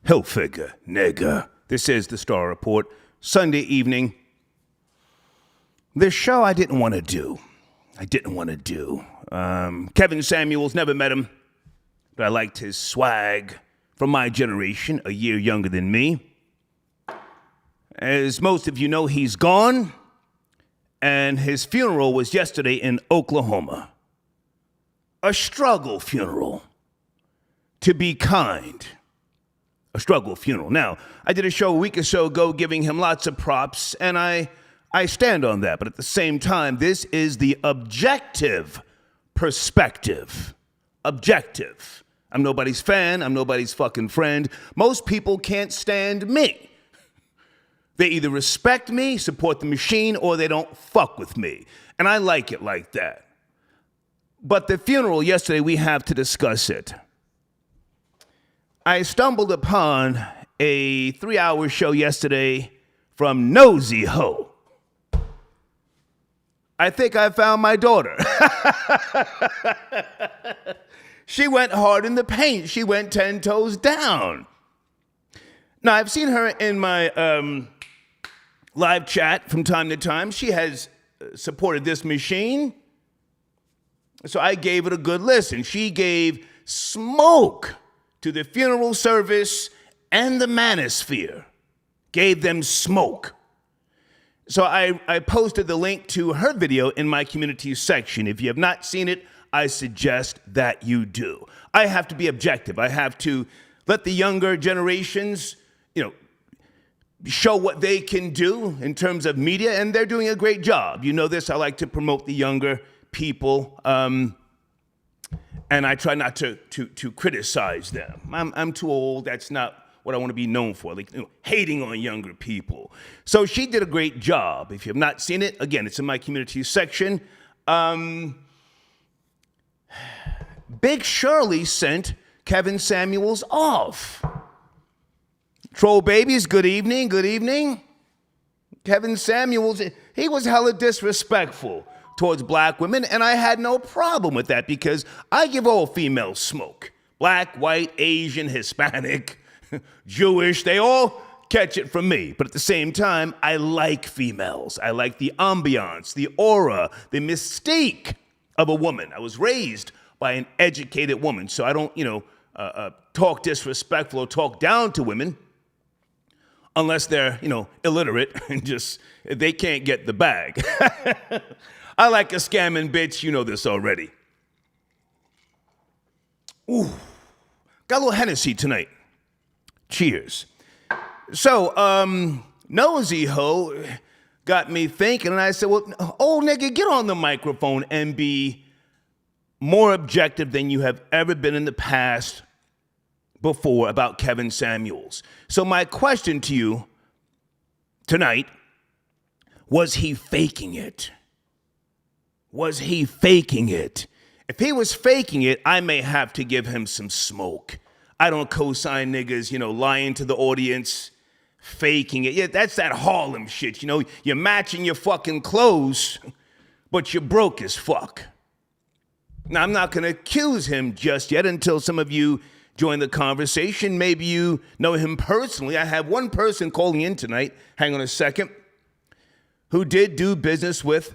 Hilfiger, nigga. This is the Star Report, Sunday evening. This show I didn't want to do. Kevin Samuels, never met him, but I liked his swag. From my generation, a year younger than me. As most of you know, he's gone, and his funeral was yesterday in Oklahoma. A struggle funeral, to be kind. A struggle funeral. Now, I did a show a week or so ago giving him lots of props, and I stand on that. But at the same time, this is the objective perspective. Objective. I'm nobody's fan. I'm nobody's fucking friend. Most people can't stand me. They either respect me, support the machine, or they don't fuck with me. And I like it like that. But the funeral yesterday, we have to discuss it. I stumbled upon a 3-hour show yesterday from Nosy Ho. I think I found my daughter. She went hard in the paint. She went 10 toes down. Now, I've seen her in my live chat from time to time. She has supported this machine. So I gave it a good listen. She gave smoke to the funeral service and the manosphere. Gave them smoke. So I posted the link to her video in my community section. If you have not seen it, I suggest that you do. I have to be objective. I have to let the younger generations, show what they can do in terms of media, and they're doing a great job. You know this, I like to promote the younger people, and I try not to criticize them. I'm too old. That's not what I want to be known for, hating on younger people. So she did a great job. If you have not seen it, again, it's in my community section. Big Shirley sent Kevin Samuels off. Troll babies, good evening, good evening. Kevin Samuels, he was hella disrespectful towards black women, and I had no problem with that because I give all females smoke. Black, white, Asian, Hispanic, Jewish, they all catch it from me. But at the same time, I like females. I like the ambiance, the aura, the mystique of a woman. I was raised by an educated woman, so I don't, talk disrespectful or talk down to women unless they're, illiterate and just, they can't get the bag. I like a scamming bitch, you know this already. Ooh, got a little Hennessy tonight. Cheers. So, Nosy Ho got me thinking, and I said, well, old nigga, get on the microphone and be more objective than you have ever been in the past before about Kevin Samuels. So my question to you tonight, was he faking it? Was he faking it? If he was faking it, I may have to give him some smoke. I don't co-sign niggas, lying to the audience, faking it. Yeah, that's that Harlem shit, you're matching your fucking clothes, but you're broke as fuck. Now, I'm not going to accuse him just yet until some of you join the conversation. Maybe you know him personally. I have one person calling in tonight, hang on a second, who did do business with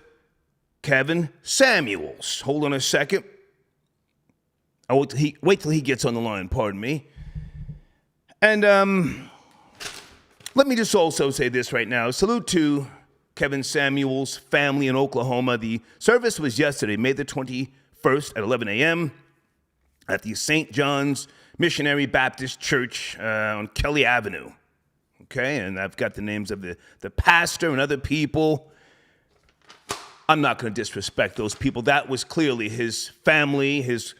Kevin Samuels. Hold on a second. Wait till he gets on the line, pardon me. And let me just also say this right now. Salute to Kevin Samuels' family in Oklahoma. The service was yesterday, May the 21st at 11 a.m. at the St. John's Missionary Baptist Church on Kelly Avenue. Okay, and I've got the names of the pastor and other people. I'm not going to disrespect those people. That was clearly his family, his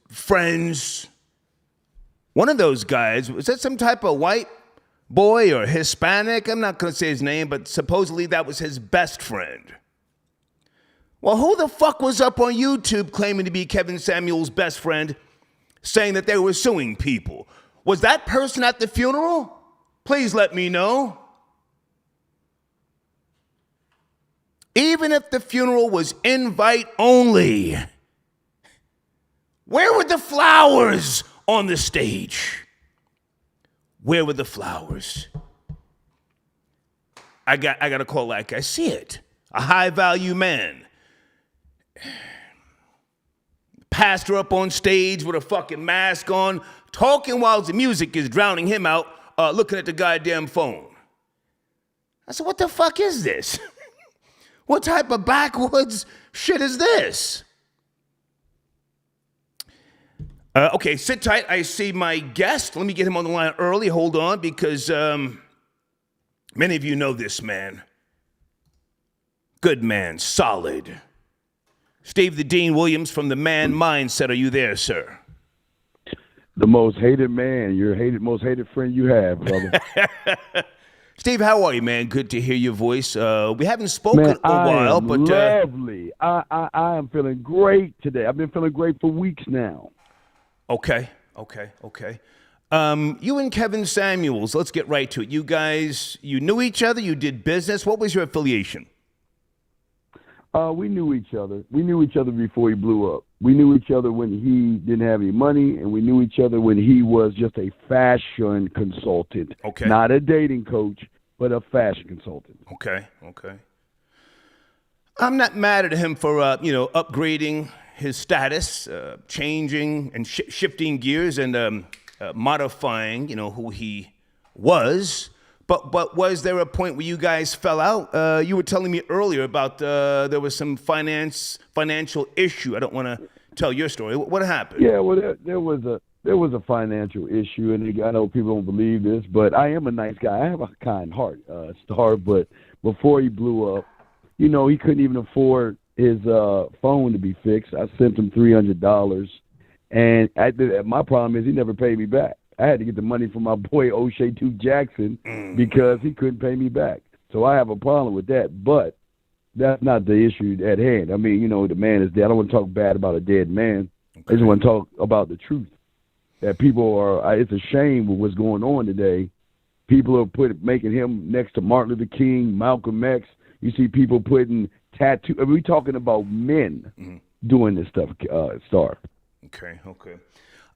friends. One of those guys, was that some type of white boy or Hispanic? I'm not going to say his name, but supposedly that was his best friend. Well, who the fuck was up on YouTube claiming to be Kevin Samuels' best friend, saying that they were suing people? Was that person at the funeral? Please let me know. Even if the funeral was invite only, where were the flowers on the stage? Where were the flowers? I got to call like I see it. A high-value man. Pastor up on stage with a fucking mask on, talking while the music is drowning him out, looking at the goddamn phone. I said, what the fuck is this? What type of backwoods shit is this? Okay, sit tight. I see my guest. Let me get him on the line early. Hold on, because many of you know this man. Good man, solid. Steve the Dean Williams from the Man Mindset. Are you there, sir? The most hated man, most hated friend you have, brother. Steve, how are you, man? Good to hear your voice. We haven't spoken a while, but lovely. I am feeling great today. I've been feeling great for weeks now. Okay. You and Kevin Samuels, let's get right to it. You guys, you knew each other, you did business. What was your affiliation? We knew each other. We knew each other before he blew up. We knew each other when he didn't have any money, and we knew each other when he was just a fashion consultant. Okay. Not a dating coach, but a fashion consultant. Okay. I'm not mad at him for, upgrading his status, changing and shifting gears and modifying, who he was. But was there a point where you guys fell out? You were telling me earlier about there was some financial issue. I don't want to tell your story. What happened? Yeah, well, there was a financial issue, and I know people don't believe this, but I am a nice guy. I have a kind heart, Star. But before he blew up, he couldn't even afford his phone to be fixed. I sent him $300, and my problem is he never paid me back. I had to get the money from my boy O'Shea Duke Jackson because he couldn't pay me back. So I have a problem with that, but that's not the issue at hand. I mean, the man is dead. I don't want to talk bad about a dead man. Okay. I just want to talk about the truth. That people are, it's a shame with what's going on today. People are making him next to Martin Luther King, Malcolm X. You see people putting tattoo. We're talking about men doing this stuff, Star. Okay.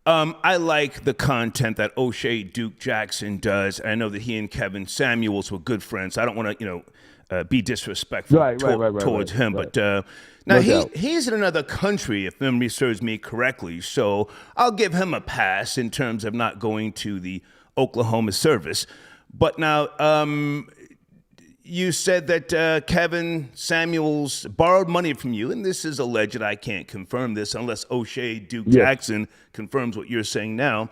I like the content that O'Shea Duke Jackson does. I know that he and Kevin Samuels were good friends. I don't want to, be disrespectful towards him. Right. But now he's in another country, if memory serves me correctly. So I'll give him a pass in terms of not going to the Oklahoma service. But now, you said that Kevin Samuels borrowed money from you, and this is alleged. I can't confirm this unless O'Shea Duke Jackson confirms what you're saying now.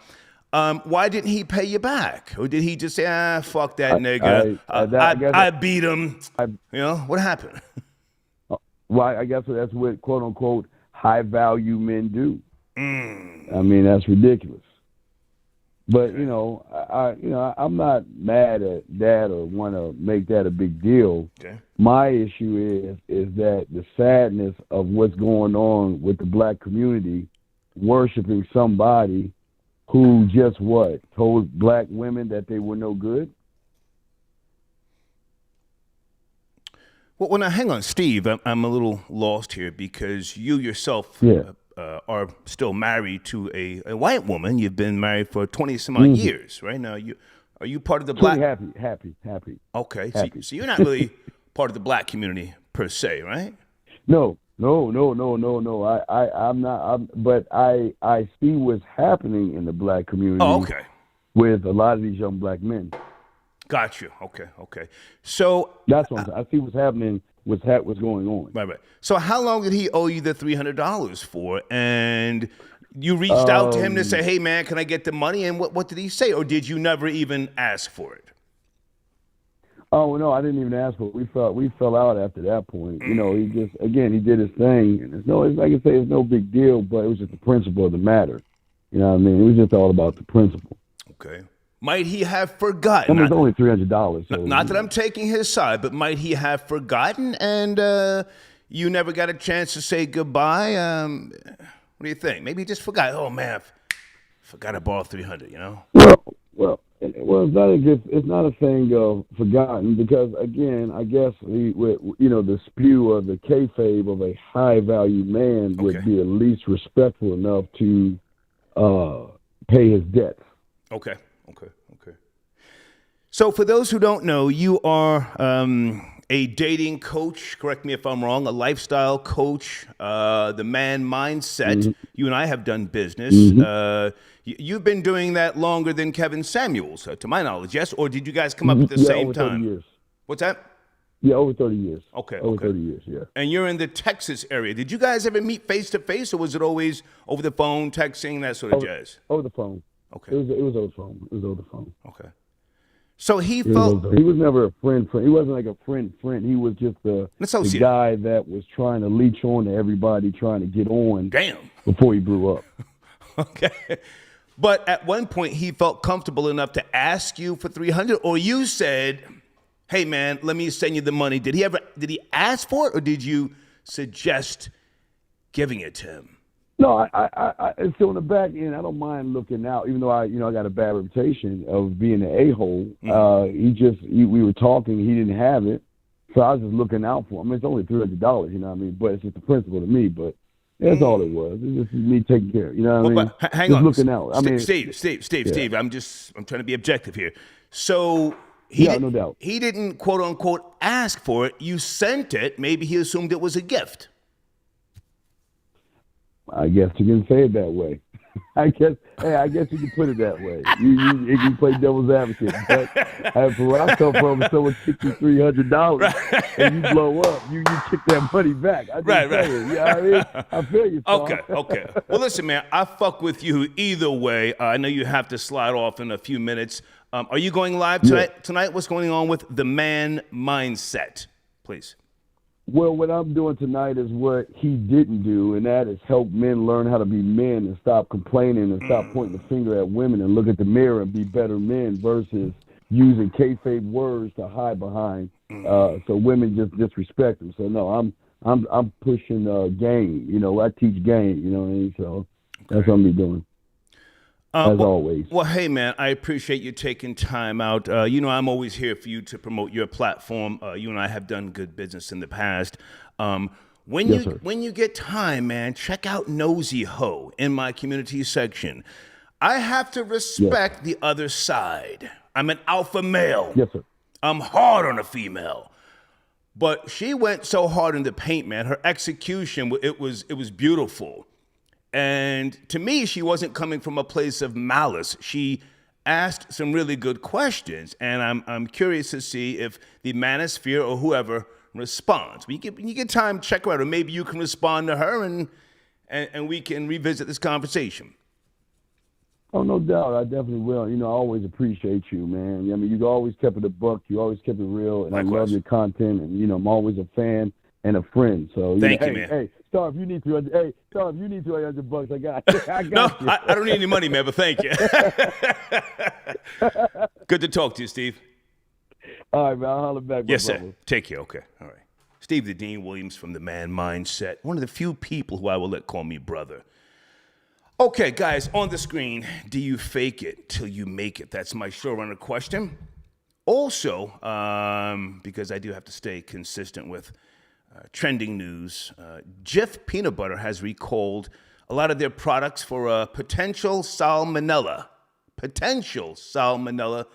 Why didn't he pay you back? Or did he just say, fuck that nigga, I beat him? What happened? Well, I guess that's what, quote-unquote, high-value men do. I mean, that's ridiculous. But, I'm not mad at that or want to make that a big deal. Okay. My issue is that the sadness of what's going on with the black community worshiping somebody who just told black women that they were no good. Well, now, hang on, Steve. I'm a little lost here because you yourself are still married to a white woman. You've been married for 20-some-odd years, right? Now, are you part of the black? Happy. Okay, happy. So you're not really part of the black community per se, right? No. I'm not. But I see what's happening in the black community. Oh, okay. With a lot of these young black men. Got you. Okay. So that's what I see what's happening. What's going on? Right. So how long did he owe you the $300 for? And you reached out to him to say, "Hey, man, can I get the money?" And what did he say? Or did you never even ask for it? Oh no, I didn't even ask for it. We fell out after that point. He did his thing, and it's like I say, it's no big deal, but it was just the principle of the matter. You know what I mean? It was just all about the principle. Okay. Might he have forgotten? It's only $300. So, not that I'm taking his side, but might he have forgotten and you never got a chance to say goodbye? What do you think? Maybe he just forgot. Oh, man, forgot to borrow $300, Well, it's not a thing of forgotten because, again, I guess, the spew of the kayfabe of a high-value man would be at least respectful enough to pay his debts. Okay. So for those who don't know, you are a dating coach, correct me if I'm wrong, a lifestyle coach, the man mindset. You and I have done business. You've been doing that longer than Kevin Samuels, to my knowledge, yes? Or did you guys come up at the same over time? 30 years. What's that? Yeah, over 30 years. Okay. Over 30 years, yeah. And you're in the Texas area. Did you guys ever meet face-to-face, or was it always over the phone, texting, that sort of jazz? Over the phone. Okay. It was over the phone. It was over the phone. Okay. So he He was never a friend. He wasn't like a friend. He was just the guy that was trying to leech on to everybody, trying to get on. Damn. Before he blew up. Okay. But at one point, he felt comfortable enough to ask you for $300, or you said, "Hey, man, let me send you the money." Did he ask for it, or did you suggest giving it to him? No, I still on the back end. I don't mind looking out, even though I got a bad reputation of being an a-hole. We were talking. He didn't have it, so I was just looking out for him. I mean, it's only $300, you know what I mean? But it's just the principle to me. But that's all it was. It's just me taking care. You know what I mean? But hang just on, looking out. Steve. I'm trying to be objective here. So no doubt. He didn't quote unquote ask for it. You sent it. Maybe he assumed it was a gift. I guess you can say it that way. I guess you can put it that way. You can play devil's advocate. But for where I come from, if someone kicks you $300 and you blow up, you kick that money back. Right. You know what I mean? I feel you, son. Okay. Well, listen, man, I fuck with you either way. I know you have to slide off in a few minutes. Are you going live tonight? Yeah. Tonight, what's going on with the man mindset? Please. Well, what I'm doing tonight is what he didn't do, and that is help men learn how to be men and stop complaining and stop pointing the finger at women and look at the mirror and be better men versus using kayfabe words to hide behind, so women just disrespect them. So no, I'm pushing game. You know, I teach game. You know what I mean? So that's what I'm be doing. As always. Well, hey, man, I appreciate you taking time out. I'm always here for you to promote your platform. You and I have done good business in the past. When you get time, man, check out Nosy Ho in my community section. I have to respect the other side. I'm an alpha male. Yes, sir. I'm hard on a female. But she went so hard in the paint, man. Her execution, it was beautiful. And to me, she wasn't coming from a place of malice. She asked some really good questions, and I'm curious to see if the manosphere or whoever responds. When you get time, check her out, or maybe you can respond to her, and we can revisit this conversation. Oh, no doubt. I definitely will. You know, I always appreciate you, man. I mean, you always kept it a buck. You always kept it real, and Likewise. I love your content, and, I'm always a fan and a friend. So, Thank you, man. Hey, Star, if you need $200, $200, I got you. No, I don't need any money, man, but thank you. Good to talk to you, Steve. All right, man. I'll holler back. Yes, brother. sir. Take care. Okay. All right. Steve the Dean Williams from the Man Mindset. One of the few people who I will let call me brother. Okay, guys, on the screen, do you fake it till you make it? That's my showrunner question. Also, because I do have to stay consistent with trending news, Jif Peanut Butter has recalled a lot of their products for potential salmonella. Potential salmonella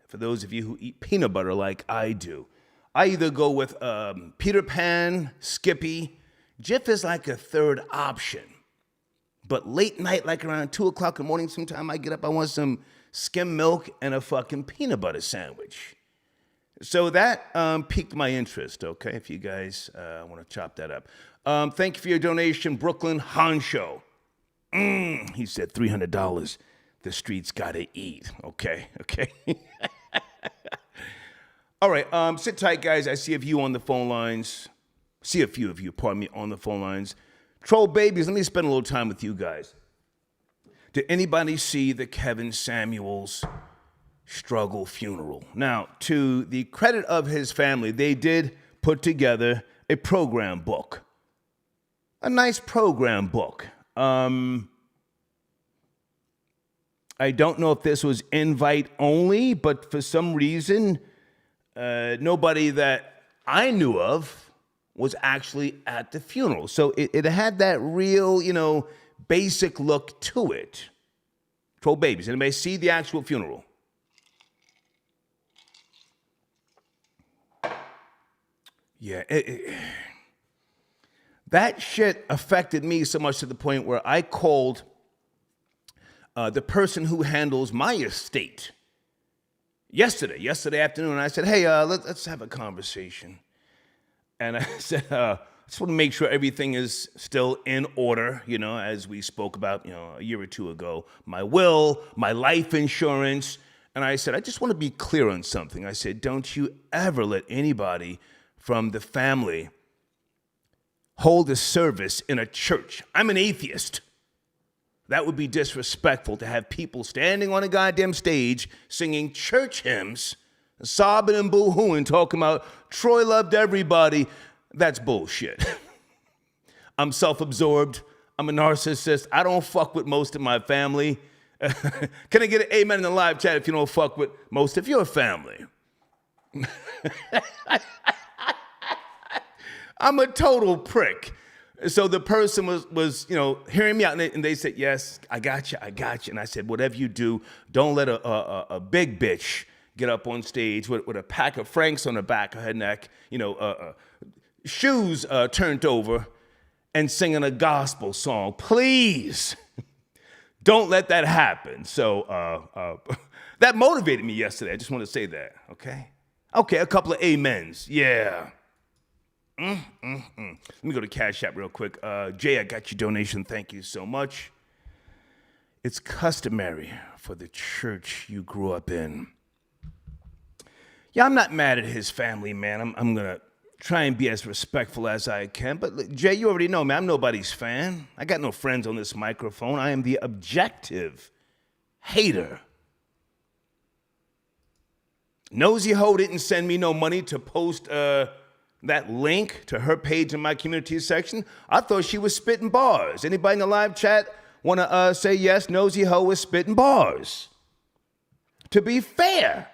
for those of you who eat peanut butter like I do. I either go with Peter Pan, Skippy. Jif is like a third option. But late night, like around 2 o'clock in the morning, sometime I get up, I want some skim milk and a fucking peanut butter sandwich. So that piqued my interest, okay, if you guys want to chop that up. Thank you for your donation, Brooklyn Honcho. He said $300. The streets got to eat, okay. All right, sit tight, guys. I see a few on the phone lines. See a few of you, pardon me, on the phone lines. Troll babies, let me spend a little time with you guys. Did anybody see the Kevin Samuels struggle funeral? Now, to the credit of his family, they did put together a program book. A nice program book. I don't know if this was invite only, but for some reason, nobody that I knew of was actually at the funeral. So it had that real, basic look to it. Troll babies. Anybody see the actual funeral? Yeah, that shit affected me so much to the point where I called the person who handles my estate yesterday afternoon. And I said, hey, let's have a conversation. And I said, I just want to make sure everything is still in order, as we spoke about, a year or two ago. My will, my life insurance. And I said, I just want to be clear on something. I said, don't you ever let anybody from the family hold a service in a church. I'm an atheist. That would be disrespectful to have people standing on a goddamn stage singing church hymns, sobbing and boo-hooing, talking about Troy loved everybody. That's bullshit. I'm self-absorbed. I'm a narcissist. I don't fuck with most of my family. Can I get an amen in the live chat if you don't fuck with most of your family? I'm a total prick. So the person was hearing me out, and they said, yes, I got you. And I said, whatever you do, don't let a big bitch get up on stage with a pack of Franks on the back of her neck, shoes turned over, and singing a gospel song. Please, don't let that happen. So that motivated me yesterday. I just want to say that, okay? Okay, a couple of amens. Yeah. Let me go to Cash App real quick. Jay, I got your donation. Thank you so much. It's customary for the church you grew up in. Yeah, I'm not mad at his family, man. I'm going to try and be as respectful as I can. But look, Jay, you already know, man, I'm nobody's fan. I got no friends on this microphone. I am the objective hater. Nosy Ho didn't send me no money to post that link to her page in my community section. I thought she was spitting bars. Anybody in the live chat want to say yes, Nosy Ho was spitting bars? To be fair.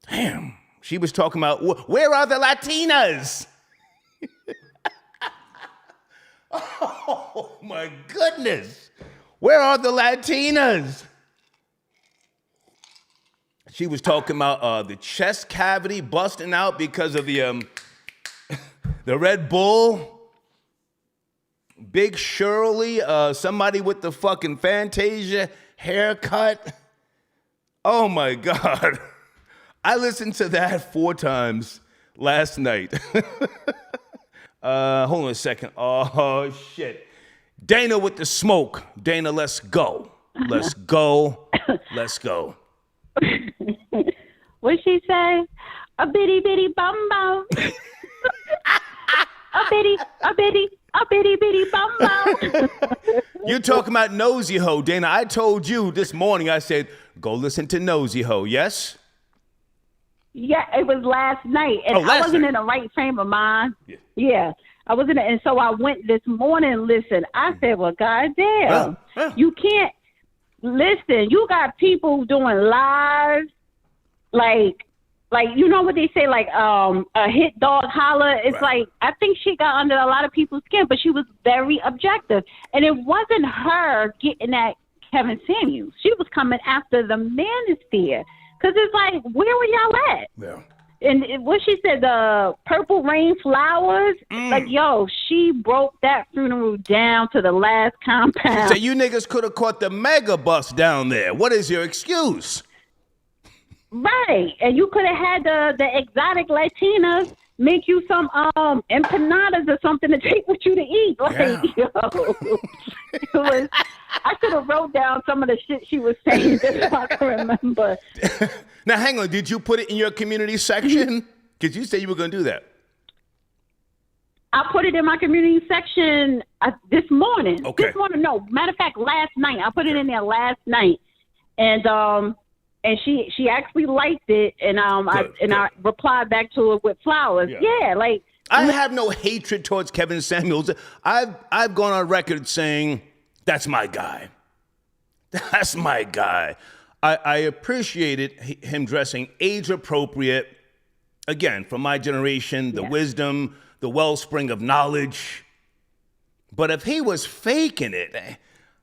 Damn. She was talking about, where are the Latinas? Oh, my goodness. Where are the Latinas? She was talking about the chest cavity busting out because of the Red Bull. Big Shirley, somebody with the fucking Fantasia haircut. Oh, my God. I listened to that 4 times last night. Hold on a second. Oh, shit. Dana with the smoke. Dana, let's go. Let's go. Let's go. What'd she say? A bitty bitty bum bum. a bitty bitty bum bum. You're talking about Nosy Ho, Dana. I told you this morning, I said, go listen to Nosy Ho, yes? Yeah, it was last night. And I wasn't in the right frame of mind. Yeah. I wasn't, and so I went this morning and listened. I said, well, goddamn, you can't listen. You got people doing live, like you know what they say, like a hit dog holler. It's like, I think she got under a lot of people's skin, but she was very objective. And it wasn't her getting at Kevin Samuels. She was coming after the manosphere. Because it's like, where were y'all at? Yeah. And what she said, the Purple Rain Flowers, like, yo, she broke that funeral down to the last compound. So you niggas could have caught the mega bus down there. What is your excuse? Right. And you could have had the exotic Latinas make you some empanadas or something to take with you to eat. Like, yo, it was, I should have wrote down some of the shit she was saying just so I can remember. Now, hang on. Did you put it in your community section? Because you said you were going to do that. I put it in my community section this morning. Okay. This morning, no. Matter of fact, last night. I put it in there last night. And she actually liked it, and I replied back to it with flowers. Yeah, like I have no hatred towards Kevin Samuels. I've gone on record saying that's my guy. That's my guy. I appreciated him dressing age appropriate. Again, from my generation, the wisdom, the wellspring of knowledge. But if he was faking it,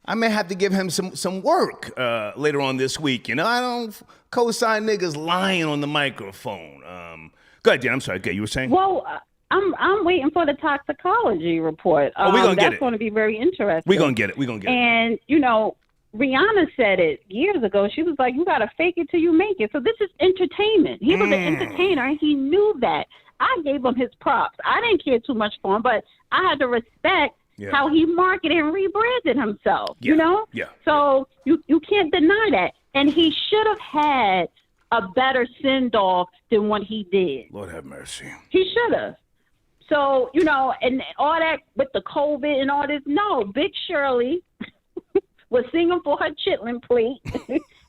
I may have to give him some work later on this week. You know, I don't co-sign niggas lying on the microphone. Go ahead, Dan. I'm sorry. Okay, you were saying? Well, I'm waiting for the toxicology report. We're going to get it. That's going to be very interesting. We're going to get it. And, Rihanna said it years ago. She was like, you got to fake it till you make it. So this is entertainment. He was an entertainer, and he knew that. I gave him his props. I didn't care too much for him, but I had to respect how he marketed and rebranded himself, Yeah. So you can't deny that. And he should have had a better send-off than what he did. Lord have mercy. He should have. So, and all that with the COVID and all this, no, Big Shirley was singing for her chitlin plate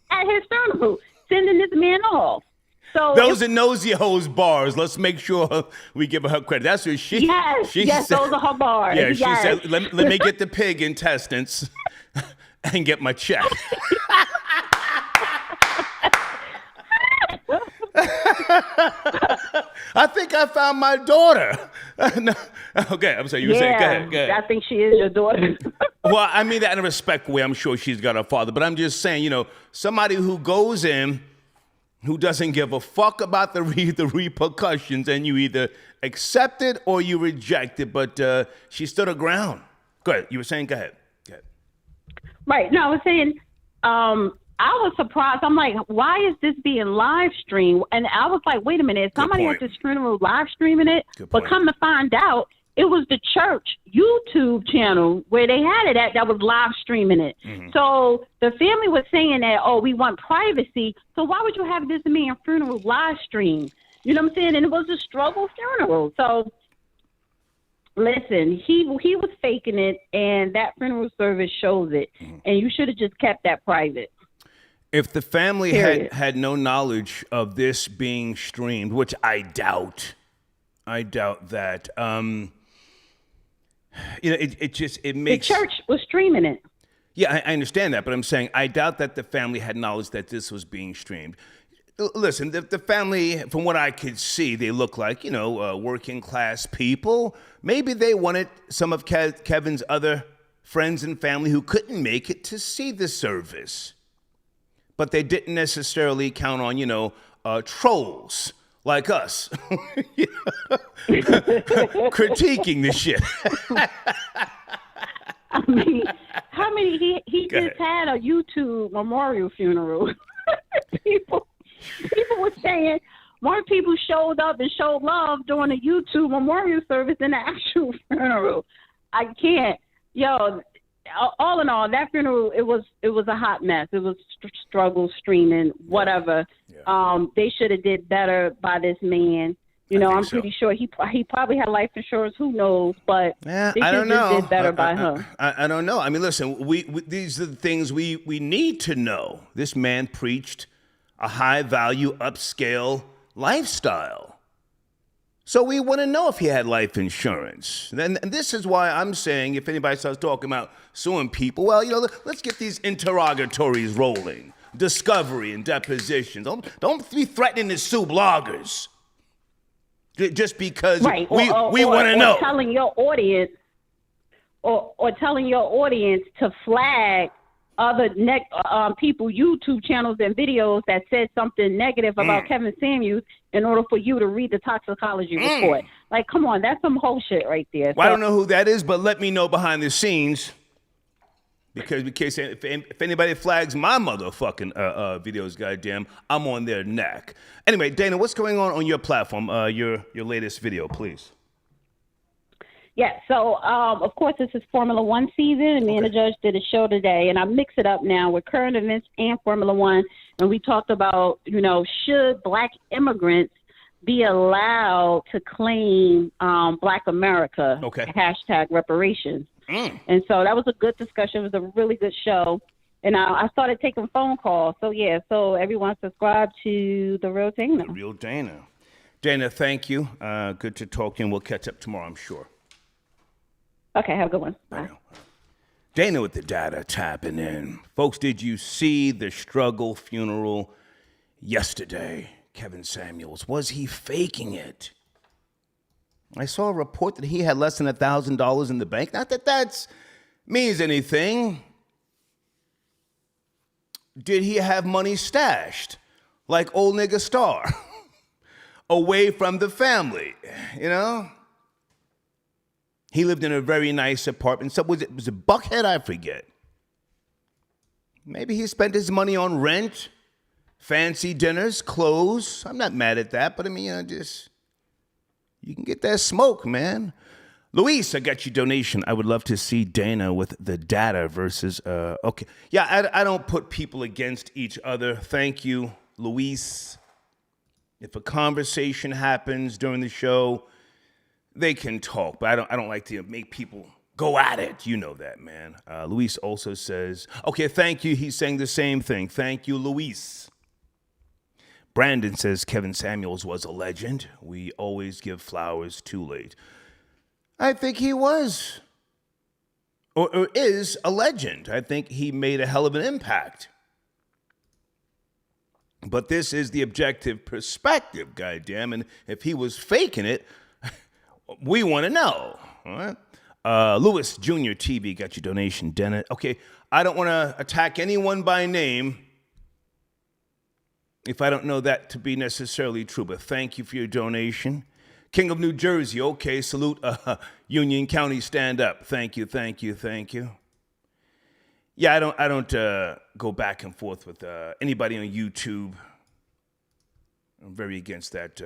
at his funeral, sending this man off. So those are nosy hoes bars. Let's make sure we give her credit. That's what she Yes, said. Those are her bars. Yeah, she said, let me get the pig intestines and get my check. I think I found my daughter. No. Okay, I'm sorry. You were saying, go ahead. I think she is your daughter. Well, I mean that in a respectful way. I'm sure she's got her father. But I'm just saying, somebody who goes in, who doesn't give a fuck about the repercussions, and you either accept it or you reject it. But she stood her ground. Go ahead. You were saying, go ahead. Right. No, I was saying, I was surprised. I'm like, why is this being live streamed? And I was like, wait a minute, somebody at this funeral live streaming it? But come to find out, it was the church YouTube channel where they had it at that was live streaming it. Mm-hmm. So the family was saying that, we want privacy. So why would you have this man funeral live stream? You know what I'm saying? And it was a struggle funeral. So listen, he was faking it, and that funeral service shows it. Mm-hmm. And you should have just kept that private. If the family had no knowledge of this being streamed, which I doubt that. It makes the church was streaming it. Yeah, I understand that, but I'm saying I doubt that the family had knowledge that this was being streamed. Listen, the family, from what I could see, they look like working class people. Maybe they wanted some of Kevin's other friends and family who couldn't make it to see the service. But they didn't necessarily count on, trolls like us critiquing the shit. I mean, how many he just had a YouTube memorial funeral. people were saying more people showed up and showed love during a YouTube memorial service than the actual funeral. I can't. All in all, that funeral, it was a hot mess. It was struggle streaming, whatever. Yeah. They should have did better by this man. I'm pretty sure he probably had life insurance. Who knows? But they should have did better by him. I don't know. I mean, listen, we these are the things we need to know. This man preached a high value, upscale lifestyle. So we want to know if he had life insurance. And this is why I'm saying if anybody starts talking about suing people, well, let's get these interrogatories rolling. Discovery and depositions. Don't be threatening to sue bloggers. Just because we want to know. Telling your audience or telling your audience to flag other people YouTube channels and videos that said something negative about Kevin Samuels in order for you to read the toxicology report. Like, come on, that's some whole shit right there. Well, I don't know who that is, but let me know behind the scenes. Because if anybody flags my motherfucking videos, goddamn, I'm on their neck. Anyway, Dana, what's going on your platform? Your latest video, please. Yeah, so of course this is Formula One season, and me and the judge did a show today, and I mix it up now with current events and Formula One, and we talked about, should black immigrants be allowed to claim Black America, hashtag reparations. And so that was a good discussion. It was a really good show. And I started taking phone calls. So everyone subscribe to The Real Dana. The Real Dana. Dana, thank you. Good to talk to you, and we'll catch up tomorrow, I'm sure. Okay, have a good one. Bye. Dana with the data tapping in. Folks, did you see the struggle funeral yesterday? Kevin Samuels, was he faking it? I saw a report that he had less than $1,000 in the bank. Not that that means anything. Did he have money stashed like old nigga Star? away from the family, you know? He lived in a very nice apartment. So was it Buckhead? I forget. Maybe he spent his money on rent, fancy dinners, clothes. I'm not mad at that, but I mean, you can get that smoke, man. Luis, I got your donation. I would love to see Dana with the data versus, okay. Yeah, I don't put people against each other. Thank you, Luis. If a conversation happens during the show, they can talk, but I don't like to make people go at it. You know that, man. Luis also says, okay, thank you. He's saying the same thing. Thank you, Luis. Brandon says Kevin Samuels was a legend. We always give flowers too late. I think he was or is a legend. I think he made a hell of an impact. But this is the objective perspective, goddamn. And if he was faking it, we want to know. All right. Lewis Jr. TV got your donation, Dennett. Okay, I don't want to attack anyone by name if I don't know that to be necessarily true, but thank you for your donation. King of New Jersey, okay, salute Union County, stand up. Thank you, thank you, thank you. Yeah, I don't go back and forth with anybody on YouTube. I'm very against that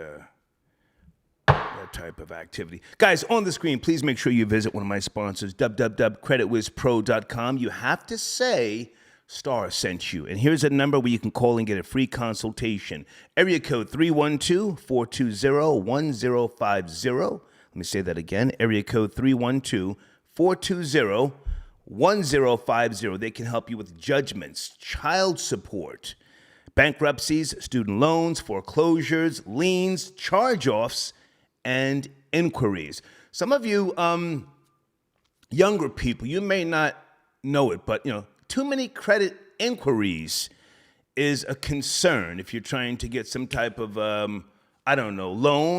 type of activity. Guys, on the screen, please make sure you visit one of my sponsors, www.creditwizpro.com. You have to say Star sent you. And here's a number where you can call and get a free consultation. Area code 312-420-1050. Let me say that again. Area code 312-420-1050. They can help you with judgments, child support, bankruptcies, student loans, foreclosures, liens, charge-offs, and inquiries. Some of you younger people, you may not know it, but too many credit inquiries is a concern if you're trying to get some type of loan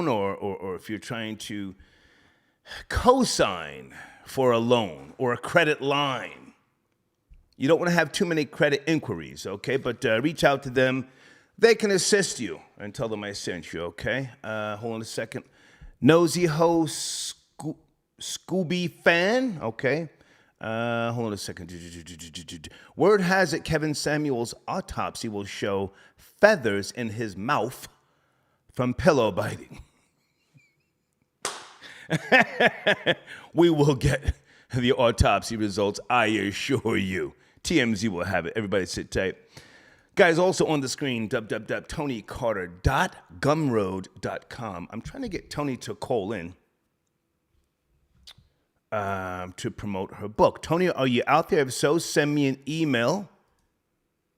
or if you're trying to co-sign for a loan or a credit line. You don't want to have too many credit inquiries, okay? But reach out to them. They can assist you and tell them I sent you, okay? Hold on a second. Nosy Ho Scooby fan, okay. Hold on a second. Word has it Kevin Samuels' autopsy will show feathers in his mouth from pillow biting. We will get the autopsy results, I assure you. TMZ will have it. Everybody sit tight. Guys, also on the screen, www.tonycarter.gumroad.com. I'm trying to get Tony to call in to promote her book. Tony, are you out there? If so, send me an email.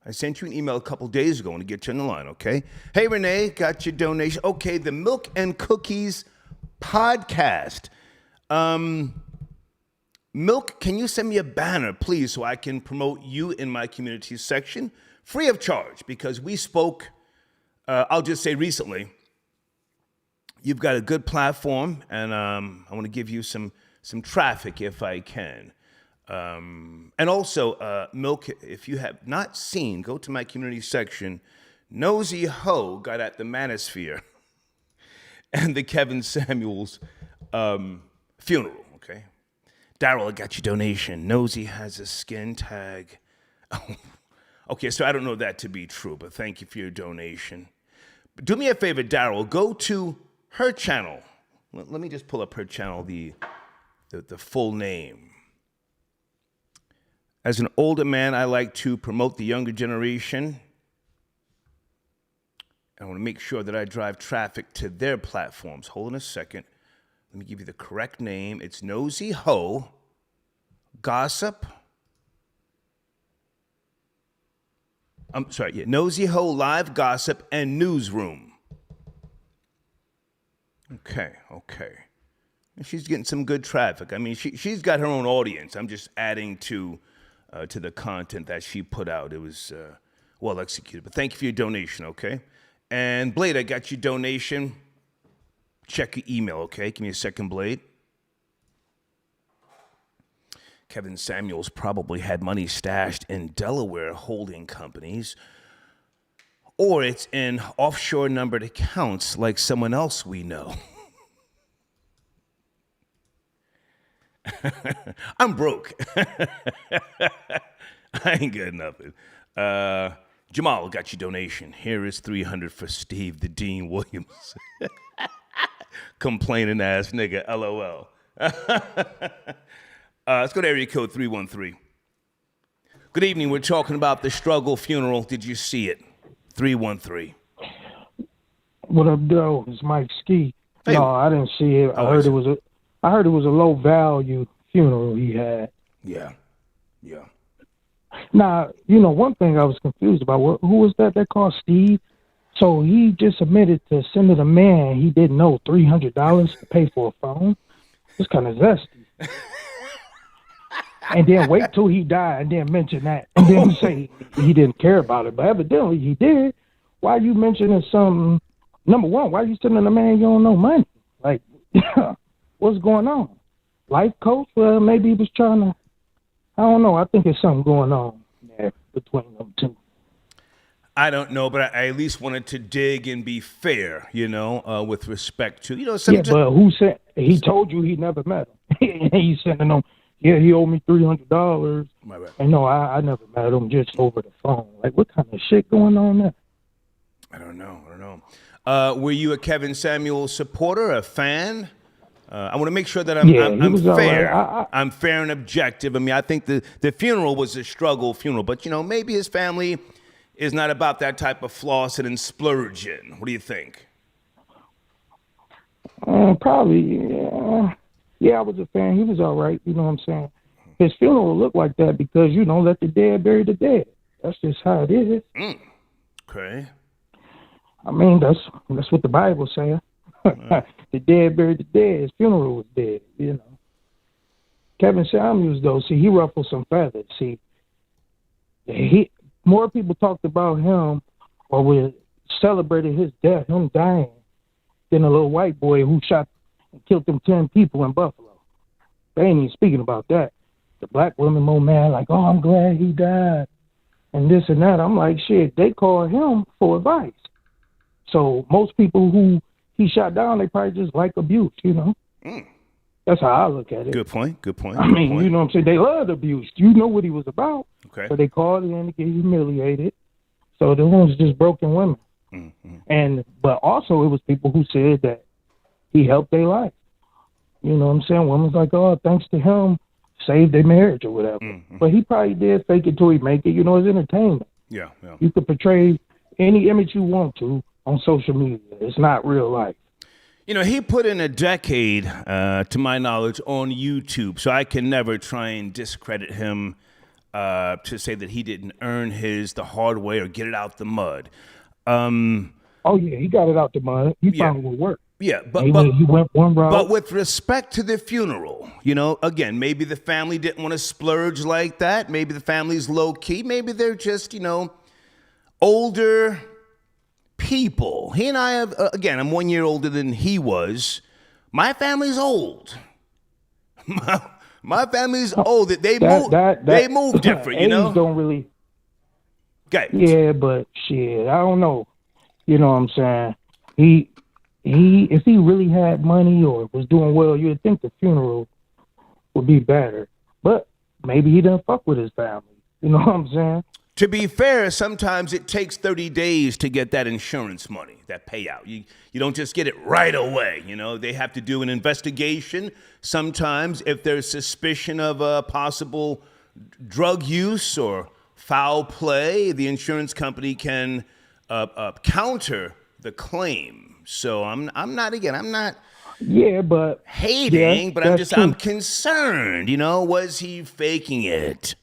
I sent you an email a couple days ago to get you on the line, okay? Hey, Renee, got your donation. Okay, the Milk and Cookies podcast. Milk, can you send me a banner, please, so I can promote you in my community section? Free of charge, because we spoke, I'll just say recently, you've got a good platform, and I want to give you some traffic if I can. And also, Milk, if you have not seen, go to my community section. Nosy Ho got at the manosphere and the Kevin Samuels funeral, okay? Daryl, I got your donation. Nosy has a skin tag. Okay, so I don't know that to be true, but thank you for your donation. But do me a favor, Daryl, go to her channel. Let me just pull up her channel, the full name. As an older man, I like to promote the younger generation. I want to make sure that I drive traffic to their platforms. Hold on a second. Let me give you the correct name. It's Nosy Ho Gossip. I'm sorry, yeah, Nosy Ho Live Gossip and Newsroom. Okay. She's getting some good traffic. I mean, she's got her own audience. I'm just adding to the content that she put out. It was well executed. But thank you for your donation, okay? And Blade, I got your donation. Check your email, okay? Give me a second, Blade. Kevin Samuels probably had money stashed in Delaware holding companies or it's in offshore numbered accounts like someone else we know. I'm broke. I ain't got nothing. Jamal got your donation. Here is $300 for Steve the Dean Williams. Complaining ass nigga, LOL. Let's go to area code 313. Good evening. We're talking about the struggle funeral. Did you see it? 313. What up, though? It's Mike Ski. Hey. No, I didn't see it. I heard it was a low value funeral he had. Yeah. Now, one thing I was confused about. Who was that called Steve? So he just admitted to sending a man he didn't know $300 to pay for a phone. It's kind of zesty. And then wait till he died and then mention that. And then say he didn't care about it. But evidently he did. Why are you mentioning something? Number one, why are you sending a man you don't know money? Like, what's going on? Life coach? Well, maybe he was trying to, I don't know. I think there's something going on there between them two. I don't know, but I at least wanted to dig and be fair, with respect to, sometimes. Yeah, but who said, he told you he never met him. He's sending him, yeah, he owed me $300. Right. And no, I never met him, just over the phone. Like, what kind of shit going on there? I don't know. Were you a Kevin Samuels supporter, a fan? I want to make sure that I'm fair. Right. I'm fair and objective. I mean, I think the funeral was a struggle funeral, but, maybe his family is not about that type of flossing and splurging. What do you think? Probably, yeah, I was a fan. He was all right, you know what I'm saying? His funeral looked like that because, let the dead bury the dead. That's just how it is. Okay. I mean, that's what the Bible says. The dead buried the dead. His funeral was dead, Kevin Samuels, though, see, he ruffled some feathers. See, more people talked about him or we celebrated his death, him dying, than a little white boy who shot and killed them 10 people in Buffalo. They ain't even speaking about that. The black women more mad, like, oh, I'm glad he died, and this and that. I'm like, shit, they call him for advice. So most people who he shot down, they probably just like abuse, That's how I look at it. Good point. I mean, you know what I'm saying? They loved abuse. You know what he was about. Okay. So they called in to get humiliated. So the ones just broken women. Mm-hmm. But also it was people who said that he helped their life. You know what I'm saying? Women's like, oh, thanks to him, saved their marriage or whatever. Mm-hmm. But he probably did fake it till he make it. It's entertainment. Yeah. You could portray any image you want to on social media. It's not real life. He put in a decade, to my knowledge, on YouTube, so I can never try and discredit him to say that he didn't earn the hard way or get it out the mud. Oh, yeah, he got it out the mud. He found it would work. Yeah, but he went one route. But with respect to the funeral, again, maybe the family didn't want to splurge like that. Maybe the family's low-key. Maybe they're just, older people. He and I have, again, I'm 1 year older than he was. My family's old. My family's old. They move different, age don't really. Okay. Yeah, but shit, I don't know. You know what I'm saying? If he really had money or was doing well, you'd think the funeral would be better. But maybe he didn't fuck with his family. You know what I'm saying? To be fair, sometimes it takes 30 days to get that insurance money, that payout. You don't just get it right away. They have to do an investigation. Sometimes if there's suspicion of a possible drug use or foul play, the insurance company can counter the claim. So I'm not yeah, but hating, yeah, but I'm concerned. Was he faking it?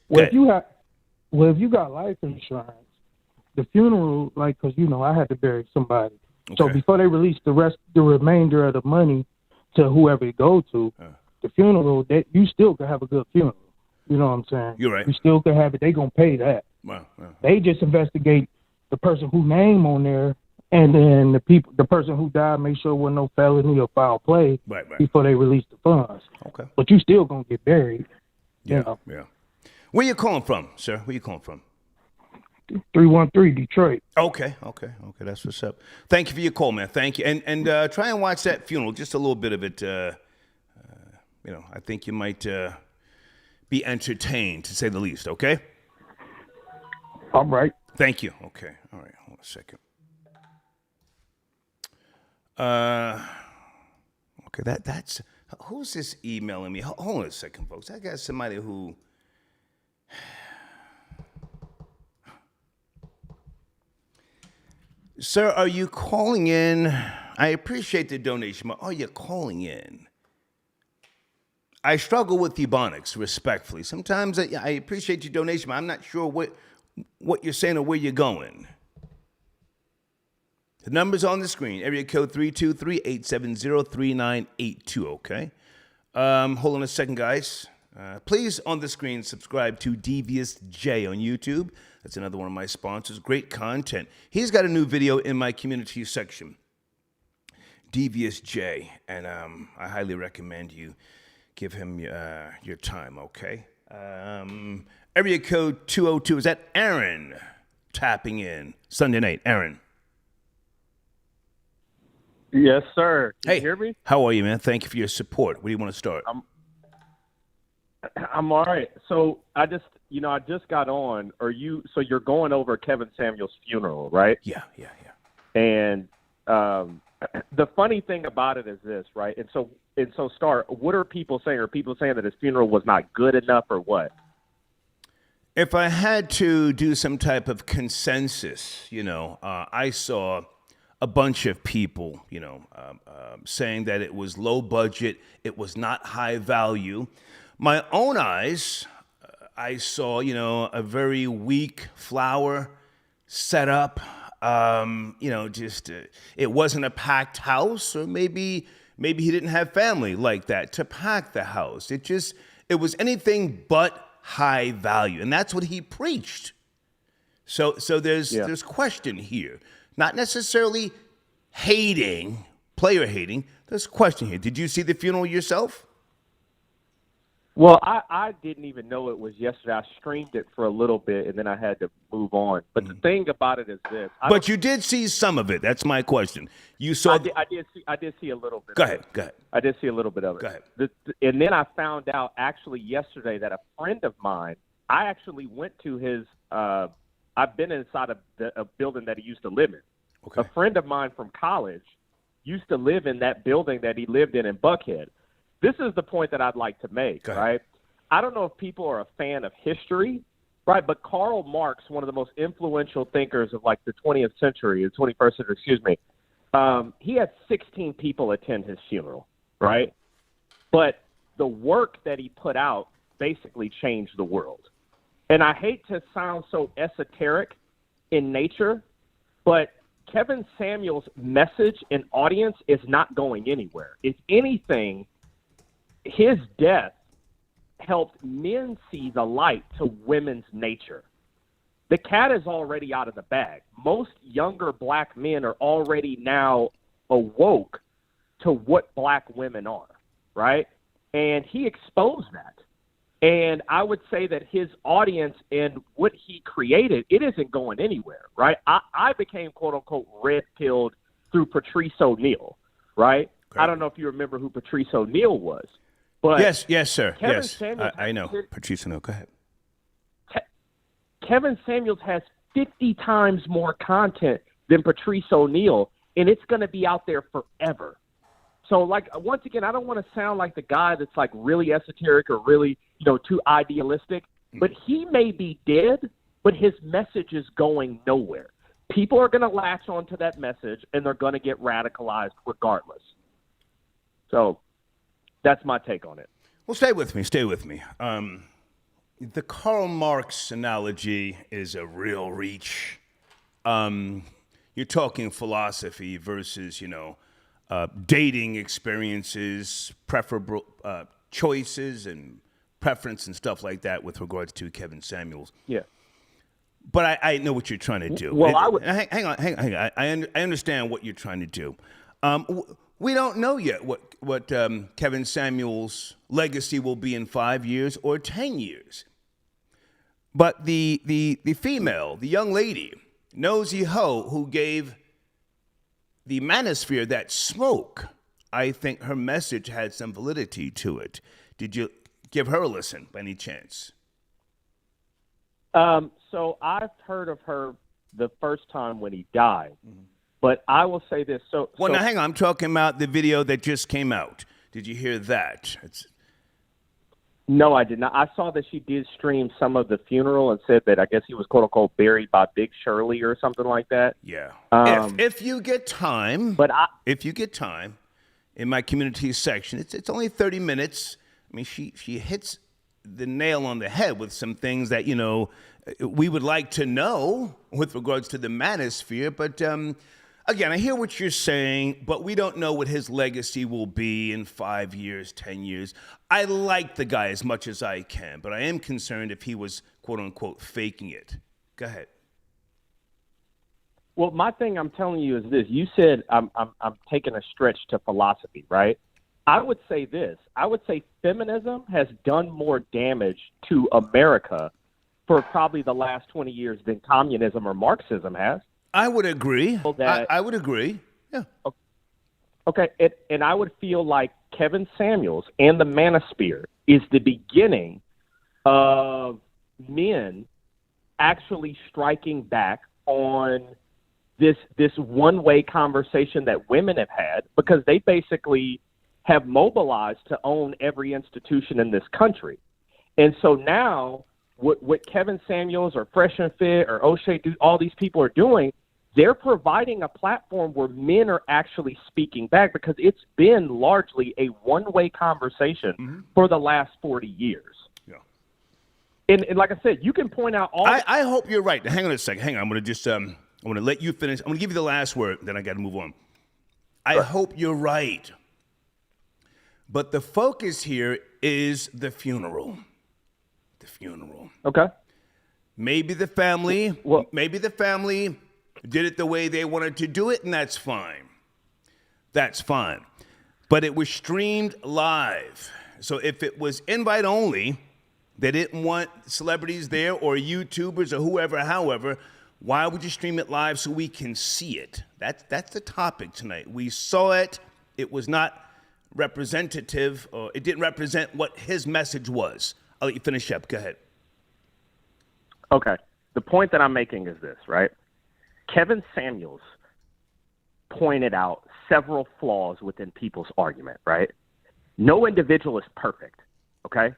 Well, if you got life insurance, the funeral, like, because, I had to bury somebody. Okay. So before they release the remainder of the money to whoever it go to, the funeral, you still can have a good funeral. You know what I'm saying? You're right. You still can have it. They going to pay that. Wow. They just investigate the person who name on there, and then the person who died, make sure there was no felony or foul play before they release the funds. Okay. But you still going to get buried. Yeah. Where you calling from, sir? Where you calling from? 313 Detroit. Okay. That's what's up. Thank you for your call, man. Thank you. And try and watch that funeral, just a little bit of it. I think you might be entertained, to say the least, okay? All right. Thank you. Okay. All right. Hold on a second. Okay, that's who's this emailing me? Hold on a second, folks. I got somebody who. Sir, are you calling in? I appreciate the donation, but are you calling in? I struggle with Ebonics, respectfully. Sometimes I appreciate your donation, but I'm not sure what you're saying or where you're going. The number's on the screen. Area code 323-870-3982, okay? Hold on a second, guys. Please, on the screen, subscribe to Devious J on YouTube. That's another one of my sponsors. Great content. He's got a new video in my community section. Devious J. And I highly recommend you give him your time, okay? Area code 202. Is that Aaron tapping in? Sunday night. Aaron. Yes, sir. Can Hey, you hear me? How are you, man? Thank you for your support. Where do you want to start? I'm all right. So I just got on. So you're going over Kevin Samuel's funeral, right? Yeah. And the funny thing about it is this, right? And so Star, what are people saying? Are people saying that his funeral was not good enough, or what? If I had to do some type of consensus, I saw a bunch of people, saying that it was low budget, it was not high value. My own eyes, I saw, a very weak flower setup. It wasn't a packed house, or maybe he didn't have family like that to pack the house. It was anything but high value, and that's what he preached. So there's question here. Not necessarily player hating. There's a question here. Did you see the funeral yourself? Well, I didn't even know it was yesterday. I streamed it for a little bit, and then I had to move on. But the thing about it is this. But you did see some of it. That's my question. You saw. I did see a little bit. Go ahead. I did see a little bit of it. Go ahead. And then I found out actually yesterday that a friend of mine, I actually went to his. I've been inside a building that he used to live in. Okay. A friend of mine from college used to live in that building that he lived in Buckhead. This is the point that I'd like to make, right? I don't know if people are a fan of history, right? But Karl Marx, one of the most influential thinkers of like the 20th century, the 21st century, he had 16 people attend his funeral, right? But the work that he put out basically changed the world. And I hate to sound so esoteric in nature, but Kevin Samuel's message and audience is not going anywhere. If anything, his death helped men see the light to women's nature. The cat is already out of the bag. Most younger black men are already now awoke to what black women are, right? And he exposed that. And I would say that his audience and what he created, it isn't going anywhere, right? I became, quote-unquote, red-pilled through Patrice O'Neal, right? Okay. I don't know if you remember who Patrice O'Neal was. But yes, sir. Kevin yes, Samuels I know. Patrice O'Neal, go ahead. Kevin Samuels has 50 times more content than Patrice O'Neal, and it's going to be out there forever. So, like, once again, I don't want to sound like the guy that's, like, really esoteric or really, too idealistic. But he may be dead, but his message is going nowhere. People are going to latch onto that message, and they're going to get radicalized regardless. So that's my take on it. Well, stay with me. The Karl Marx analogy is a real reach. You're talking philosophy versus, dating experiences, preferable choices and preference and stuff like that with regards to Kevin Samuels. Yeah. But I know what you're trying to do. Well, I would hang on. I understand what you're trying to do. We don't know yet what Kevin Samuels' legacy will be in 5 years or 10 years. But the female, the young lady, Nosy Ho, who gave the manosphere that smoke, I think her message had some validity to it. Did you give her a listen by any chance? So I've heard of her the first time when he died. But I will say this. Now hang on. I'm talking about the video that just came out. Did you hear that? No, I did not. I saw that she did stream some of the funeral and said that I guess he was quote unquote buried by Big Shirley or something like that. Yeah. If you get time, if you get time, in my community section, it's only 30 minutes. I mean, she hits the nail on the head with some things that we would like to know with regards to the manosphere, but. Again, I hear what you're saying, but we don't know what his legacy will be in 5 years, 10 years. I like the guy as much as I can, but I am concerned if he was, quote unquote, faking it. Go ahead. Well, my thing I'm telling you is this. You said I'm taking a stretch to philosophy, right? I would say this. I would say feminism has done more damage to America for probably the last 20 years than communism or Marxism has. I would agree. I would agree. Yeah. Okay. And I would feel like Kevin Samuels and the manosphere is the beginning of men actually striking back on this one-way conversation that women have had, because they basically have mobilized to own every institution in this country. And so now what Kevin Samuels or Fresh and Fit or O'Shea, all these people are doing, they're providing a platform where men are actually speaking back, because it's been largely a one-way conversation for the last 40 years. Yeah. And like I said, you can point out all. I hope you're right. Hang on a second. Hang on. I'm going to just I'm going to let you finish. I'm going to give you the last word, then I got to move on. I hope you're right. But the focus here is the funeral. The funeral. Okay. Maybe the family did it the way they wanted to do it, and that's fine. That's fine. But it was streamed live. So if it was invite only, they didn't want celebrities there or YouTubers or whoever, however, why would you stream it live so we can see it? That's the topic tonight. We saw it. It was not representative, or it didn't represent what his message was. I'll let you finish up. Go ahead. Okay. The point that I'm making is this, right? Kevin Samuels pointed out several flaws within people's argument, right? No individual is perfect, okay?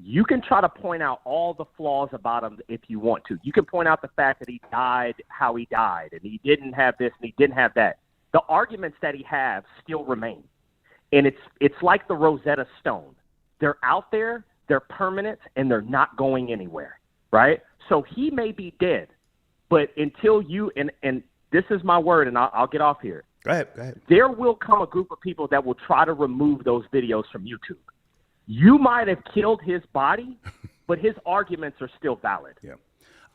You can try to point out all the flaws about him if you want to. You can point out the fact that he died how he died, and he didn't have this and he didn't have that. The arguments that he has still remain. And it's like the Rosetta Stone. They're out there, they're permanent, and they're not going anywhere, right? So he may be dead, but until you, and this is my word, and I'll get off here. Go ahead. There will come a group of people that will try to remove those videos from YouTube. You might have killed his body, but his arguments are still valid. Yeah.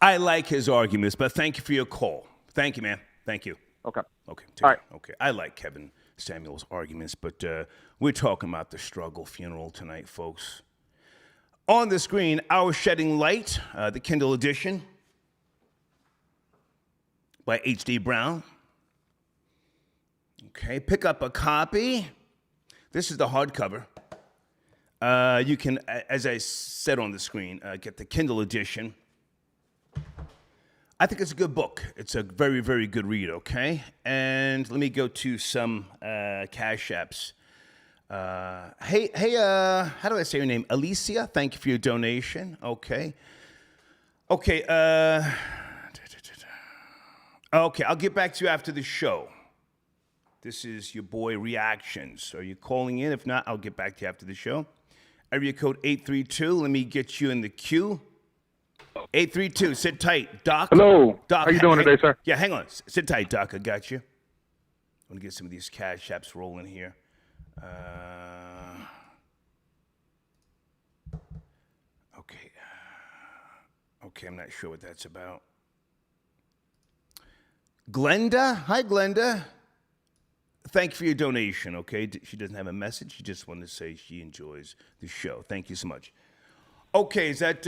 I like his arguments, but thank you for your call. Thank you, man. Thank you. Okay. All right. Okay. I like Kevin Samuels' arguments, but we're talking about the struggle funeral tonight, folks. On the screen, Our Shedding Light, the Kindle edition by H.D. Brown. Okay, pick up a copy. This is the hardcover. You can, as I said on the screen, get the Kindle edition. I think it's a good book. It's a very, very good read, okay? And let me go to some Cash Apps. Hey, how do I say your name? Alicia, thank you for your donation. Okay, I'll get back to you after the show. This is your boy Reactions. Are you calling in? If not, I'll get back to you after the show. Area code 832. Let me get you in the queue. 832. Sit tight, Doc. Hello. Doc, how you doing today, sir? Yeah, hang on. Sit tight, Doc. I got you. I'm gonna get some of these Cash Apps rolling here. Okay, I'm not sure what that's about. Glenda? Hi, Glenda. Thank you for your donation, okay? She doesn't have a message. She just wanted to say she enjoys the show. Thank you so much. Okay, is that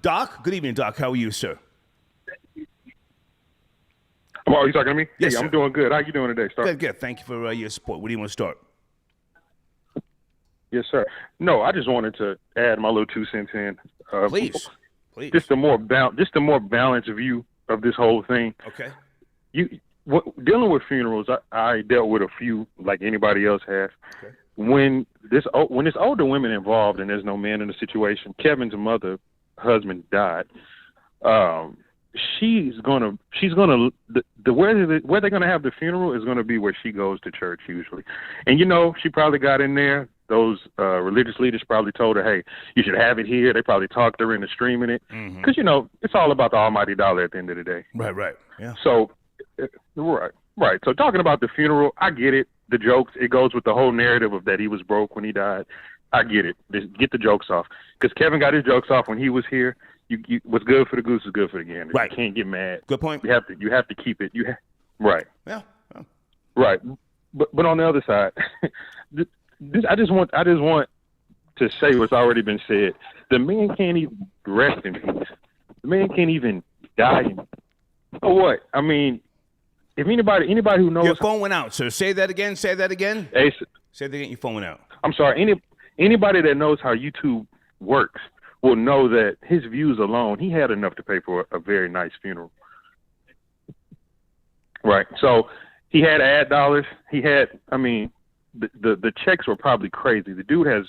Doc? Good evening, Doc. How are you, sir? Oh, are you talking to me? Yes, hey, sir. I'm doing good. How you doing today, sir? Good. Thank you for your support. Where do you want to start? Yes, sir. No, I just wanted to add my little 2 cents in. Please. Just a more balanced view of this whole thing. Okay. Dealing with funerals, I dealt with a few like anybody else has. Okay. When there's older women involved and there's no man in the situation, Kevin's husband died. She's gonna where they're gonna have the funeral is gonna be where she goes to church usually, and she probably got in there. Those religious leaders probably told her, "Hey, you should have it here." They probably talked her into streaming it because it's all about the almighty dollar at the end of the day. Right. Yeah. So, right. So talking about the funeral, I get it. The jokes, it goes with the whole narrative of that he was broke when he died. I get it. Just get the jokes off because Kevin got his jokes off when he was here. What's good for the goose is good for the gander. Right. You can't get mad. Good point. You have to keep it. Right. Yeah. Right. But on the other side, I just want to say what's already been said. The man can't even rest in peace. The man can't even die. Oh, what? I mean, if anybody who knows, your phone went out, sir. Say that again. Say that again. Hey, say that again. Your phone went out. I'm sorry. Anybody that knows how YouTube works will know that his views alone, he had enough to pay for a very nice funeral. Right. So he had ad dollars. He had, the checks were probably crazy. The dude has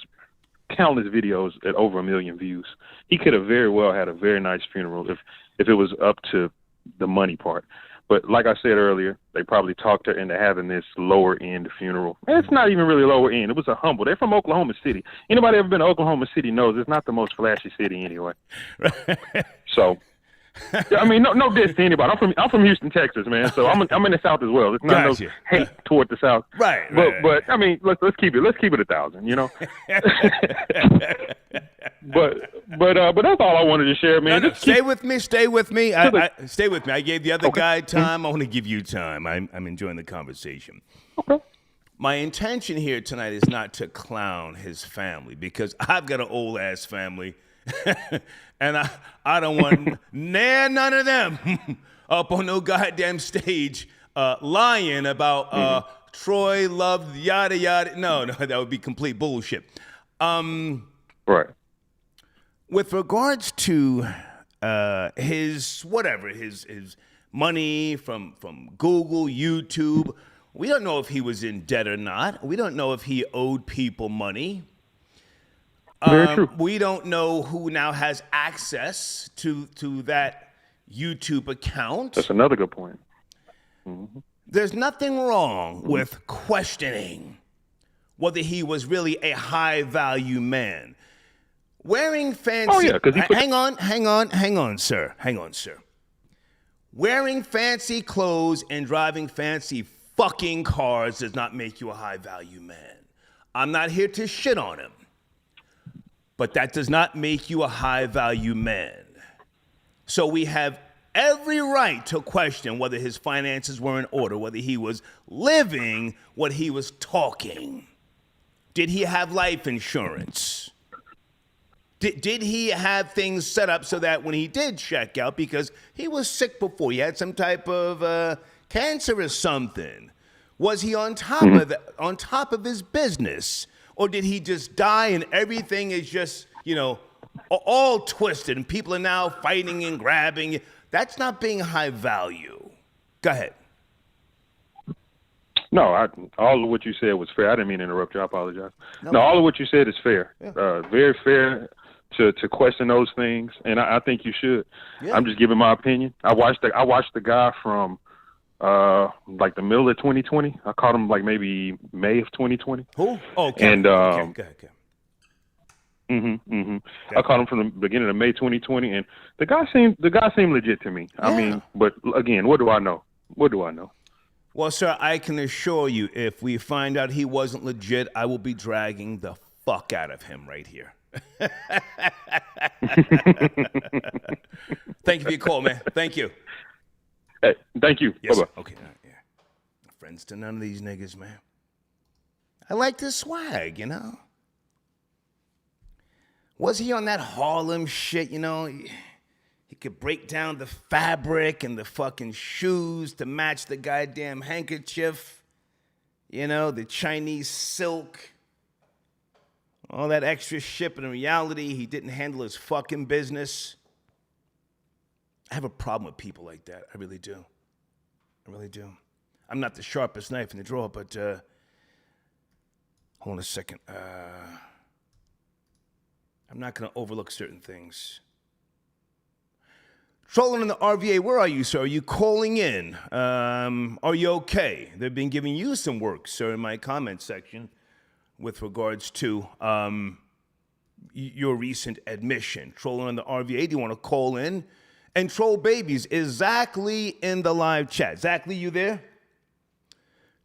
countless videos at over 1 million views. He could have very well had a very nice funeral if it was up to the money part. But like I said earlier, they probably talked her into having this lower end funeral. And it's not even really lower end. It was a humble. They're from Oklahoma City. Anybody ever been to Oklahoma City knows it's not the most flashy city anyway. So, no diss to anybody. I'm from Houston, Texas, man. So I'm in the South as well. It's not no hate toward the South. Right. But let's keep it 1,000. But that's all I wanted to share, man. No, stay with me. Stay with me. Stay with me. I gave the other guy time. I want to give you time. I'm enjoying the conversation. Okay. My intention here tonight is not to clown his family because I've got an old ass family, and I don't want none of them up on no goddamn stage lying about Troy loved yada yada. No, that would be complete bullshit. Right. With regards to his money from Google, YouTube, we don't know if he was in debt or not. We don't know if he owed people money. Very true. We don't know who now has access to that YouTube account. That's another good point. Mm-hmm. There's nothing wrong with questioning whether he was really a high-value man. Wearing fancy... Oh, yeah, because hang on, sir. Wearing fancy clothes and driving fancy fucking cars does not make you a high-value man. I'm not here to shit on him. But that does not make you a high-value man. So we have every right to question whether his finances were in order, whether he was living what he was talking. Did he have life insurance? Did he have things set up so that when he did check out, because he was sick before, he had some type of cancer or something, was he on top of his business? Or did he just die and everything is just, all twisted and people are now fighting and grabbing? That's not being high value. Go ahead. No, all of what you said was fair. I didn't mean to interrupt you. I apologize. No, all of what you said is fair. Yeah. Very fair to question those things, and I think you should. Yeah. I'm just giving my opinion. I watched the guy from like the middle of 2020. I caught him like maybe May of 2020. Who? Oh, okay. And go ahead. Okay. I caught him from the beginning of May 2020, and the guy seemed legit to me. Yeah. I mean, but again, what do I know? Well, sir, I can assure you, if we find out he wasn't legit, I will be dragging the fuck out of him right here. Thank you for your call, man. Thank you. Hey, thank you. Yes. Bye-bye. Okay. Yeah. Friends to none of these niggas, man. I like this swag, Was he on that Harlem shit, you know? He could break down the fabric and the fucking shoes to match the goddamn handkerchief. You know, the Chinese silk. All that extra shit, but in reality, he didn't handle his fucking business. I have a problem with people like that. I really do. I really do. I'm not the sharpest knife in the drawer, but hold on a second. I'm not going to overlook certain things. Trolling in the RVA, where are you, sir? Are you calling in? Are you okay? They've been giving you some work, sir, in my comment section with regards to your recent admission. Trolling on the RVA, do you want to call in? And troll babies, is Zachary in the live chat? Zachary, you there?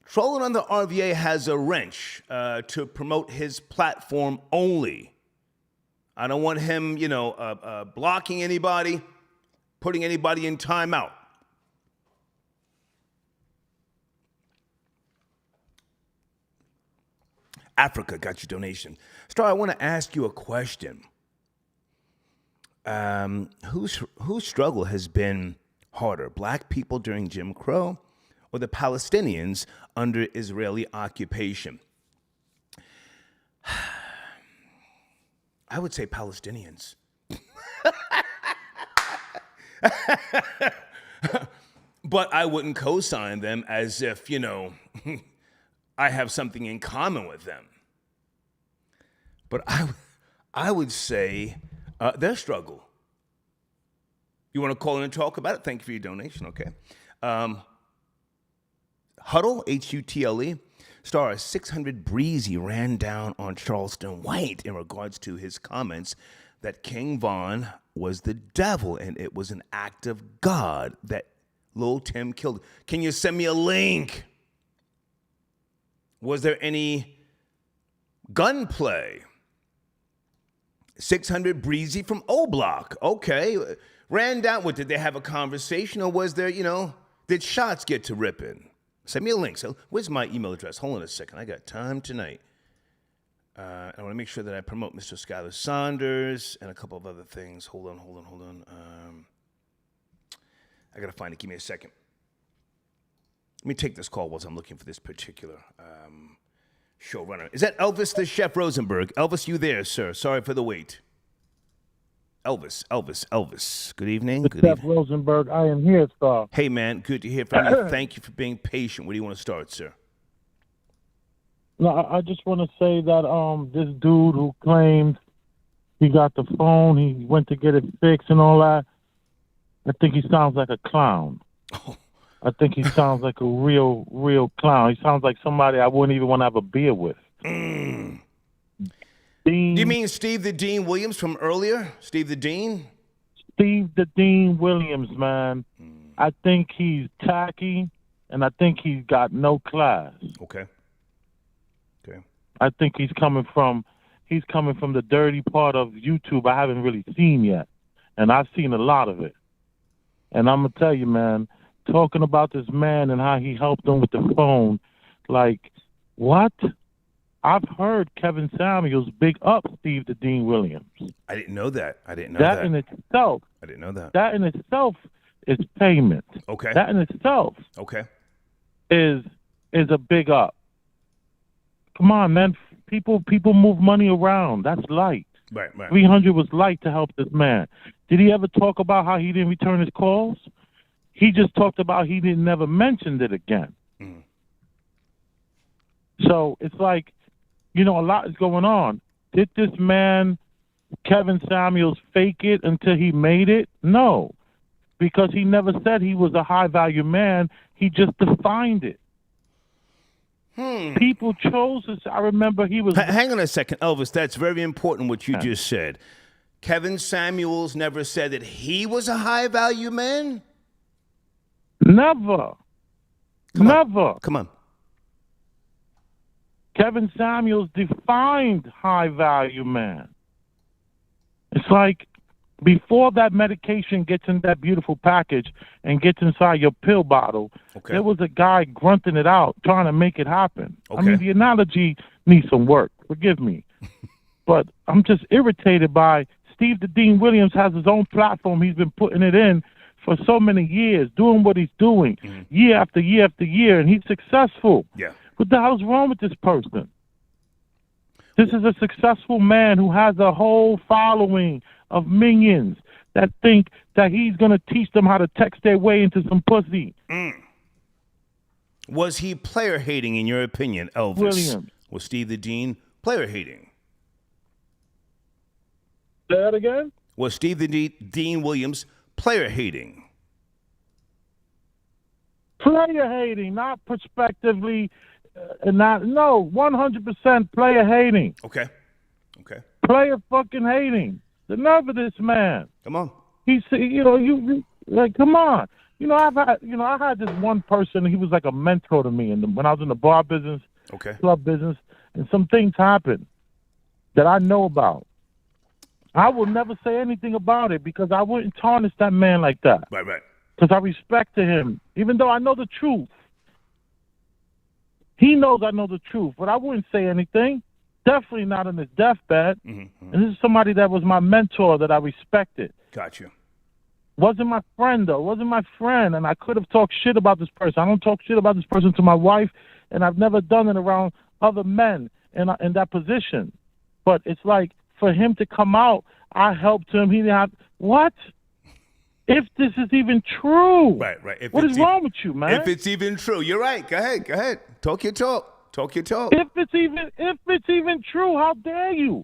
Trolling on the RVA has a wrench to promote his platform only. I don't want him, blocking anybody, putting anybody in timeout. Africa got your donation. Star, I want to ask you a question. Whose struggle has been harder, black people during Jim Crow or the Palestinians under Israeli occupation? I would say Palestinians. But I wouldn't co-sign them as if, I have something in common with them. But I would say their struggle. You want to call in and talk about it? Thank you for your donation, okay? Huddle, Hutle, Star 600 Breezy ran down on Charleston White in regards to his comments that King Von was the devil and it was an act of God that Lil Tim killed. Can you send me a link? Was there any gunplay? 600 Breezy from O Block. Okay. Ran down. What, did they have a conversation or was there, did shots get to ripping? Send me a link. So, where's my email address? Hold on a second. I got time tonight. I want to make sure that I promote Mr. Skylar Saunders and a couple of other things. Hold on. I got to find it. Give me a second. Let me take this call while I'm looking for this particular showrunner. Is that Elvis the Chef Rosenberg? Elvis, you there, sir? Sorry for the wait. Elvis. Good evening. Good Chef evening. Rosenberg, I am here, Star. Hey, man. Good to hear from you. Thank you for being patient. Where do you want to start, sir? No, I just want to say that this dude who claimed he got the phone, he went to get it fixed and all that, I think he sounds like a clown. Oh. I think he sounds like a real clown. He sounds like somebody I wouldn't even want to have a beer with. Mm. Dean, Do you mean Steve the Dean Williams from earlier? Steve the Dean? Steve the Dean Williams, man. I think he's tacky, and I think he's got no class. Okay. I think he's coming from the dirty part of YouTube I haven't really seen yet. And I've seen a lot of it. And I'm going to tell you, man, talking about this man and how he helped him with the phone, like, what? I've heard Kevin Samuels big up Steve the Dean Williams. I didn't know that. That in itself. I didn't know that. That in itself is payment. Okay. That in itself. Okay. Is a big up. Come on, man. People move money around. That's light. Right. 300 was light to help this man. Did he ever talk about how he didn't return his calls? He just talked about he didn't never mentioned it again. Mm. So it's like, a lot is going on. Did this man, Kevin Samuels, fake it until he made it? No, because he never said he was a high-value man. He just defined it. People chose us. I remember he was... Hang on a second, Elvis. That's very important what you just said. Kevin Samuels never said that he was a high-value man? Never. Come on. Kevin Samuels defined high-value man. It's like before that medication gets in that beautiful package and gets inside your pill bottle, there was a guy grunting it out, trying to make it happen. Okay. I mean, the analogy needs some work. Forgive me. But I'm just irritated by Steve the Dean Williams has his own platform. He's been putting it in for so many years, doing what he's doing year after year after year, and he's successful. Yeah. What the hell's wrong with this person? This is a successful man who has a whole following of minions that think that he's going to teach them how to text their way into some pussy. Was he player hating in your opinion, Elvis? Williams. Was Steve the Dean player hating? Say that again? Was Steve the Dean Williams player hating? Player hating, not prospectively, not 100% player hating. Okay. Player fucking hating. The nerve of this man. Come on. He's, you like, come on. I had this one person. He was like a mentor to me, and when I was in the bar business, club business, and some things happened that I know about. I will never say anything about it because I wouldn't tarnish that man like that. Right. Because I respected him, even though I know the truth. He knows I know the truth, but I wouldn't say anything. Definitely not on his deathbed. And this is somebody that was my mentor that I respected. Got you. Wasn't my friend, though. Wasn't my friend, and I could have talked shit about this person. I don't talk shit about this person to my wife, and I've never done it around other men in that position. But it's like, for him to come out, I helped him. He didn't have... What? If this is even true. Right. What is wrong with you, man? If it's even true. You're right. Go ahead. Talk your talk. If it's even true, how dare you?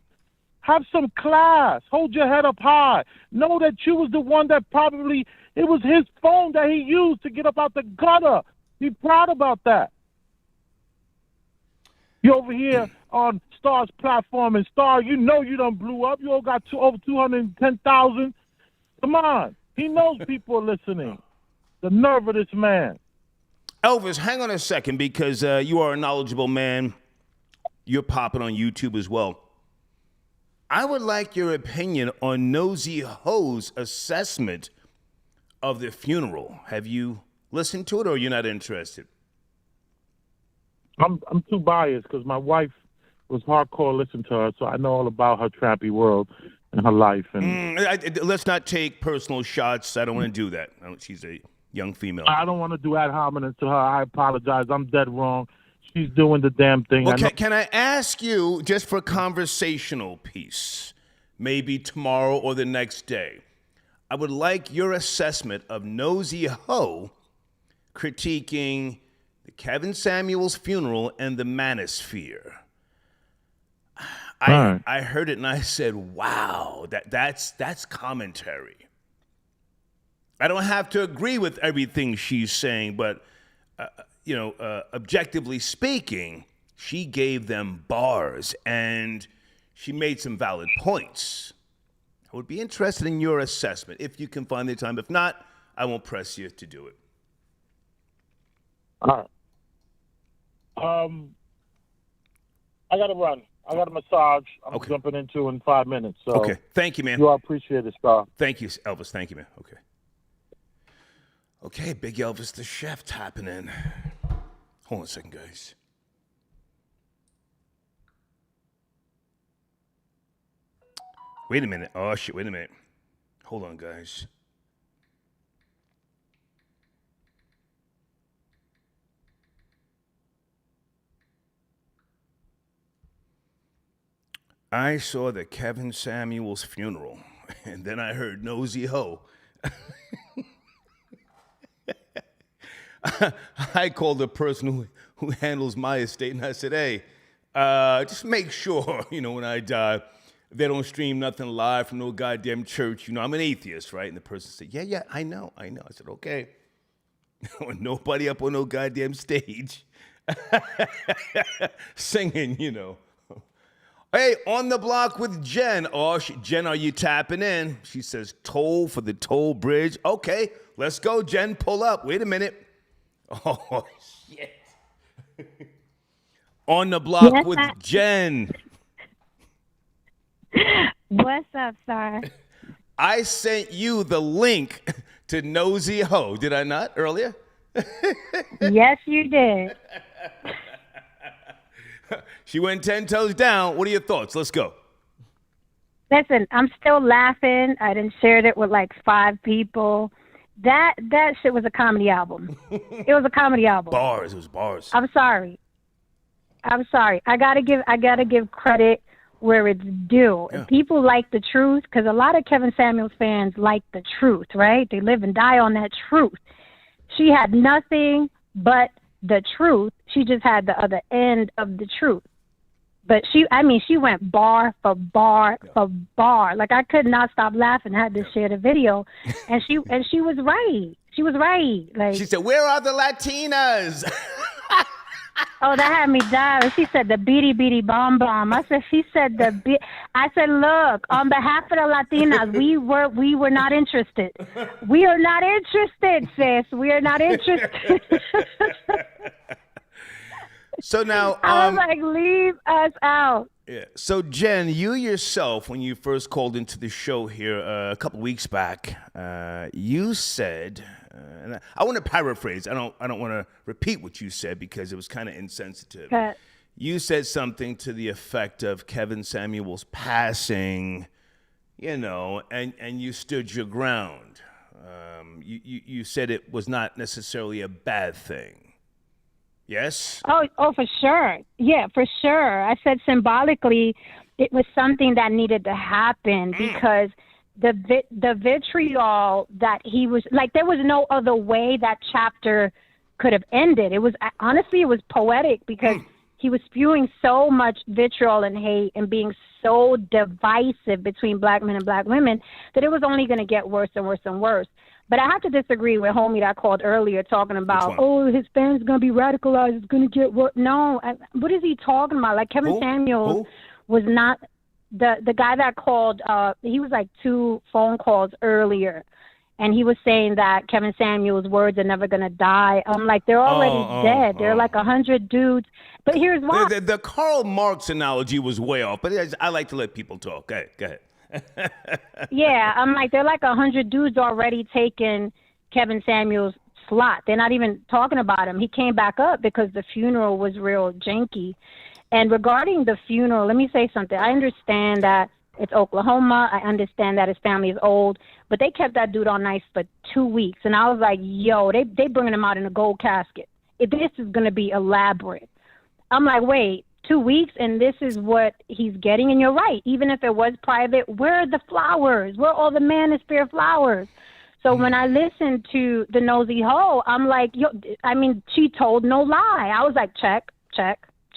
Have some class. Hold your head up high. Know that you was the one that probably... It was his phone that he used to get up out the gutter. Be proud about that. You over here on Star's platform, and Star, you done blew up. You all got over 210,000. Come on. He knows people are listening. The nerve of this man. Elvis, hang on a second, because you are a knowledgeable man. You're popping on YouTube as well. I would like your opinion on Nosy Ho's assessment of the funeral. Have you listened to it, or you're not interested? I'm too biased because my wife was hardcore listening to her, so I know all about her trappy world and her life. And let's not take personal shots. I don't want to do that. She's a young female. I don't want to do ad hominem to her. I apologize. I'm dead wrong. She's doing the damn thing. Well, can I ask you, just for conversational piece, maybe tomorrow or the next day, I would like your assessment of Nosy Ho critiquing the Kevin Samuels funeral and the manosphere. I heard it and I said, wow, that's commentary. I don't have to agree with everything she's saying, but objectively speaking, she gave them bars and she made some valid points. I would be interested in your assessment if you can find the time. If not, I won't press you to do it. All right. I got to run. I got a massage I'm jumping into in 5 minutes. So okay. Thank you, man. You all appreciate it, Star. Thank you, Elvis. Thank you, man. Okay, Big Elvis the chef tapping in. Hold on a second, guys. Wait a minute. Oh, shit. Wait a minute. Hold on, guys. I saw the Kevin Samuels funeral, and then I heard Nosy Ho. I called the person who handles my estate, and I said, hey, just make sure, when I die, they don't stream nothing live from no goddamn church. I'm an atheist, right? And the person said, yeah, I know. I said, okay. Nobody up on no goddamn stage singing, Hey, on the block with Jen. Oh, Jen, are you tapping in? She says, toll for the toll bridge. Okay, let's go, Jen. Pull up. Wait a minute. Oh, shit. On the block with Jen. What's up, sir? I sent you the link to Nosy Ho. Did I not earlier? Yes, you did. She went 10 toes down. What are your thoughts? Let's go. Listen, I'm still laughing. I done shared it with like 5 people. That shit was a comedy album. It was a comedy album. Bars. It was bars. I'm sorry. I gotta give credit where it's due. Yeah. If people like the truth, because a lot of Kevin Samuels fans like the truth, right? They live and die on that truth. She had nothing but the truth. She just had the other end of the truth. But she went bar for bar for bar. Like I could not stop laughing. I had to share the video, and she was right. She was right. Like she said, "Where are the Latinas?" Oh, that had me die. She said the beady beady bomb bomb. I said I said, look, on behalf of the Latinas, we were not interested. We are not interested, sis. We are not interested. So now, I was like, leave us out. Yeah. So Jen, you yourself, when you first called into the show here a couple weeks back, you said, and I want to paraphrase. I don't want to repeat what you said because it was kind of insensitive. You said something to the effect of Kevin Samuels passing, and you stood your ground. You said it was not necessarily a bad thing. Yes? Oh, for sure. Yeah, for sure. I said symbolically it was something that needed to happen because the vitriol that he was, like, there was no other way that chapter could have ended. It was, honestly, it was poetic because he was spewing so much vitriol and hate and being so divisive between black men and black women that it was only going to get worse and worse and worse. But I have to disagree with homie that called earlier talking about, his fans going to be radicalized. It's going to get worse. No, what is he talking about? Like Kevin Samuels was not the guy that called. He was like 2 phone calls earlier. And he was saying that Kevin Samuels' words are never going to die. I'm like, they're already dead. They're like 100 dudes. But here's why. The Karl Marx analogy was way off. But I like to let people talk. Go ahead. Yeah, I'm like, they're like 100 dudes already taking Kevin Samuels' slot. They're not even talking about him. He came back up because the funeral was real janky. And regarding the funeral, let me say something. I understand that it's Oklahoma. I understand that his family is old. But they kept that dude on ice for 2 weeks. And I was like, yo, they bringing him out in a gold casket. This is going to be elaborate. I'm like, wait. 2 weeks, and this is what he's getting. And you're right. Even if it was private, where are the flowers? Where are all the manosphere flowers? So when I listened to the nosy hoe, I'm like, she told no lie. I was like, check.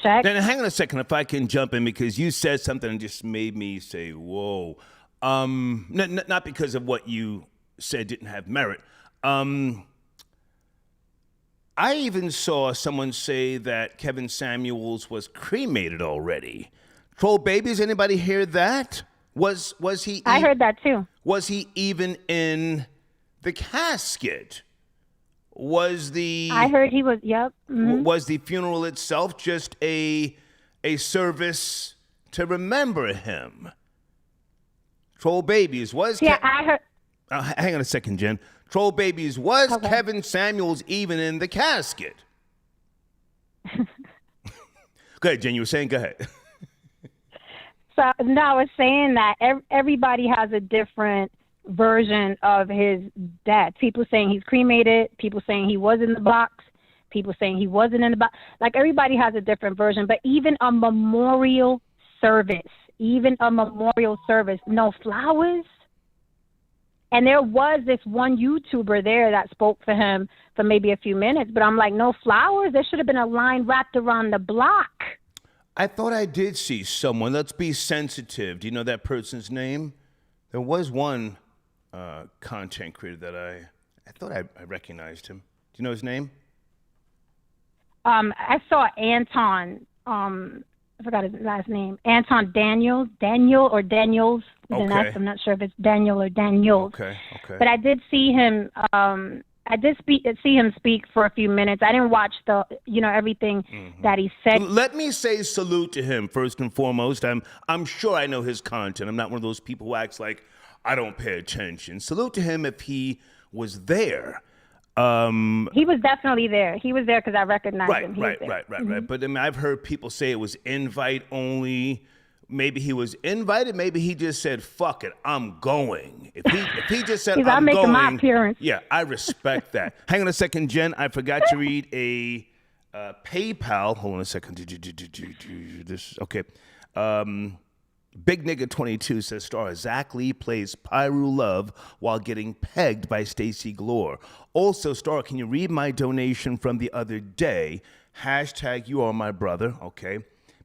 Then hang on a second, if I can jump in, because you said something that just made me say, whoa. Not because of what you said didn't have merit. I even saw someone say that Kevin Samuels was cremated already. Troll babies, anybody hear that? Was he? I heard that too. Was he even in the casket? I heard he was. Yep. Mm-hmm. Was the funeral itself just a service to remember him? Troll babies was. Yeah, I heard. Hang on a second, Jen. Troll babies, was Kevin Samuels even in the casket? Go ahead, Jen. You were saying, go ahead. So, no, I was saying that everybody has a different version of his death. People saying he's cremated. People saying he was in the box. People saying he wasn't in the box. Like, everybody has a different version. But even a memorial service, no flowers. And there was this one YouTuber there that spoke for him for maybe a few minutes, but I'm like, no flowers? There should have been a line wrapped around the block. I thought I did see someone. Let's be sensitive. Do you know that person's name? There was one content creator that I thought I recognized him. Do you know his name? I saw Anton. I forgot his last name. Anton Daniels. Okay. I'm not sure if it's Daniel or Daniels. Okay. But I did see him. I did see him speak for a few minutes. I didn't watch everything that he said. Let me say salute to him first and foremost. I'm sure I know his content. I'm not one of those people who acts like I don't pay attention. Salute to him if he was there. He was definitely there. He was there because I recognized him. Right. But I've heard people say it was invite only. maybe he was invited. Maybe he just said, "Fuck it, I'm going." If he just said, I'm making going, my appearance. Yeah, I respect that. Hang on a second, Jen. I forgot to read a PayPal. Hold on a second. This okay. Big Nigga 22 says star Zach Lee plays Pyru Love while getting pegged by Stacey Glore. Also, star, can you read my donation from the other day? Hashtag you are my brother. Okay.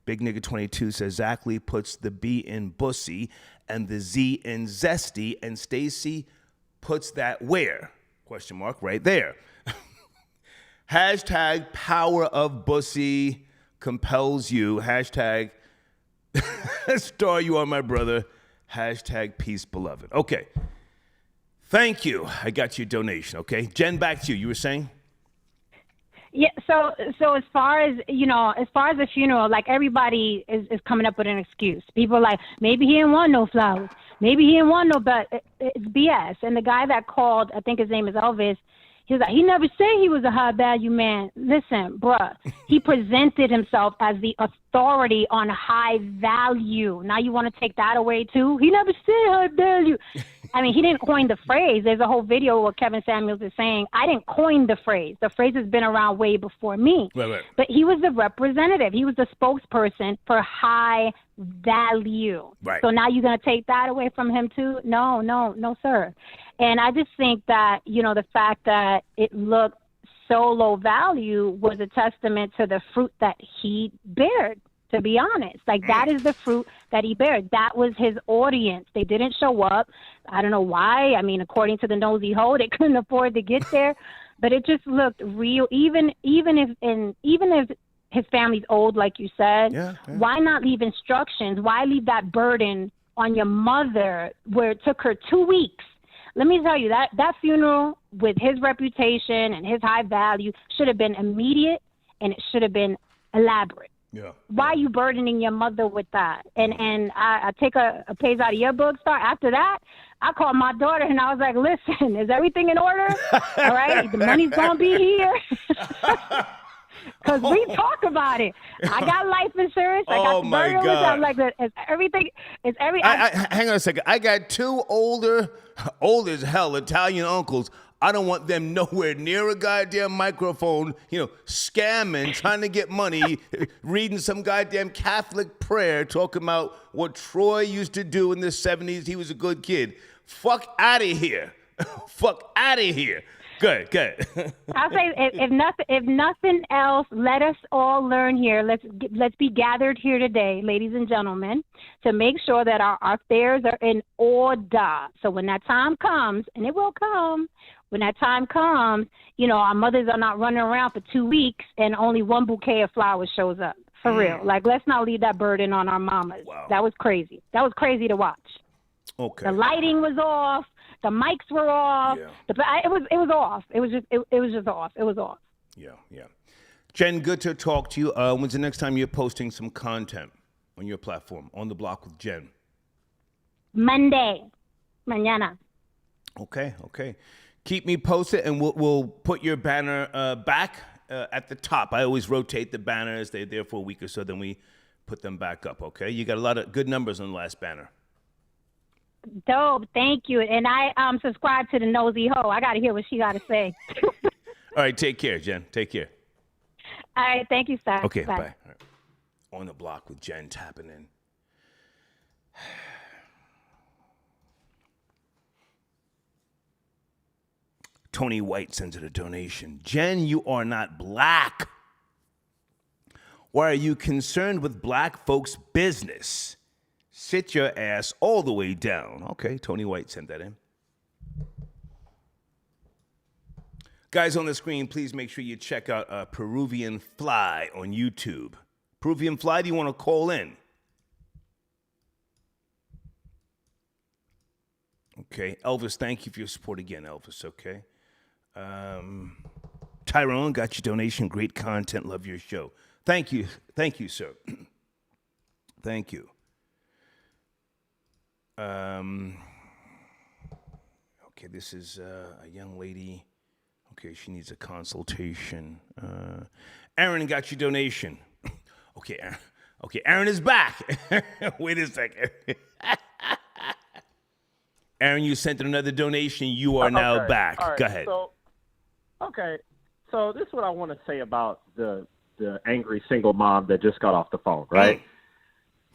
Big Nigga 22 says Zach Lee puts the B in bussy and the Z in zesty, and Stacey puts that where? Question mark right there. Hashtag power of bussy compels you. Hashtag star you are my brother. Hashtag peace beloved. Okay. Thank you. I got your donation. Okay. Jen, back to you. You were saying? Yeah, so as far as the funeral, like everybody is coming up with an excuse. People are like, maybe he didn't want no flowers. Maybe he didn't want no, but it's BS. And the guy that called, I think his name is Elvis, he was like, he never said he was a high value man. Listen, bruh, he presented himself as the authority on high value. Now you want to take that away too? He never said high value. I mean, he didn't coin the phrase. There's a whole video where Kevin Samuels is saying, I didn't coin the phrase. The phrase has been around way before me. Right. But he was the representative. He was the spokesperson for high value. Right. So now you're going to take that away from him too? No, sir. And I just think that, the fact that it looked so low value was a testament to the fruit that he bared. To be honest, like that is the fruit that he bared. That was his audience. They didn't show up. I don't know why. I mean, according to the nosy hoe, they couldn't afford to get there, but it just looked real. Even if his family's old, like you said, why not leave instructions? Why leave that burden on your mother where it took her 2 weeks? Let me tell you, that funeral with his reputation and his high value should have been immediate, and it should have been elaborate. Yeah. Why are you burdening your mother with that? And I take a page out of your book, Star. After that, I called my daughter and I was like, listen, is everything in order? All right, the money's going to be here. Because we talk about it. I got life insurance. I got the burial insurance. I'm like, hang on a second. I got two old as hell Italian uncles. I don't want them nowhere near a goddamn microphone, scamming, trying to get money, reading some goddamn Catholic prayer, talking about what Troy used to do in the 70s. He was a good kid. Fuck out of here. Fuck out of here. Good. I'll say, if nothing else, let us all learn here. Let's be gathered here today, ladies and gentlemen, to make sure that our affairs are in order. So when that time comes, and it will come, when that time comes, our mothers are not running around for 2 weeks and only one bouquet of flowers shows up. For real. Like, let's not leave that burden on our mamas. Wow. That was crazy. That was crazy to watch. Okay. The lighting was off. The mics were off. Yeah. It was off. It was just off. It was off. Yeah. Jen, good to talk to you. When's the next time you're posting some content on your platform, On the Block with Jen? Monday. Mañana. Okay. Keep me posted, and we'll put your banner back at the top. I always rotate the banners. They're there for a week or so, then we put them back up, okay? You got a lot of good numbers on the last banner. Dope, thank you. And I subscribe to the Nosy Ho. I got to hear what she got to say. All right, take care, Jen. Take care. All right, thank you, sir. Okay, bye. All right. On the Block with Jen tapping in. Tony White sends it a donation. Jen, you are not black. Why are you concerned with black folks' business? Sit your ass all the way down. Okay, Tony White sent that in. Guys on the screen, please make sure you check out Peruvian Fly on YouTube. Peruvian Fly, do you want to call in? Okay, Elvis, thank you for your support again, Elvis, okay? Tyrone, got your donation. Great content. Love your show. Thank you, sir. Thank you. Okay, this is a young lady. Okay, she needs a consultation. Aaron got your donation. Okay, Aaron. Okay, Aaron is back. Wait a second. Aaron, you sent another donation. You are now back. All right. Go ahead. So this is what I want to say about the angry single mom that just got off the phone, right?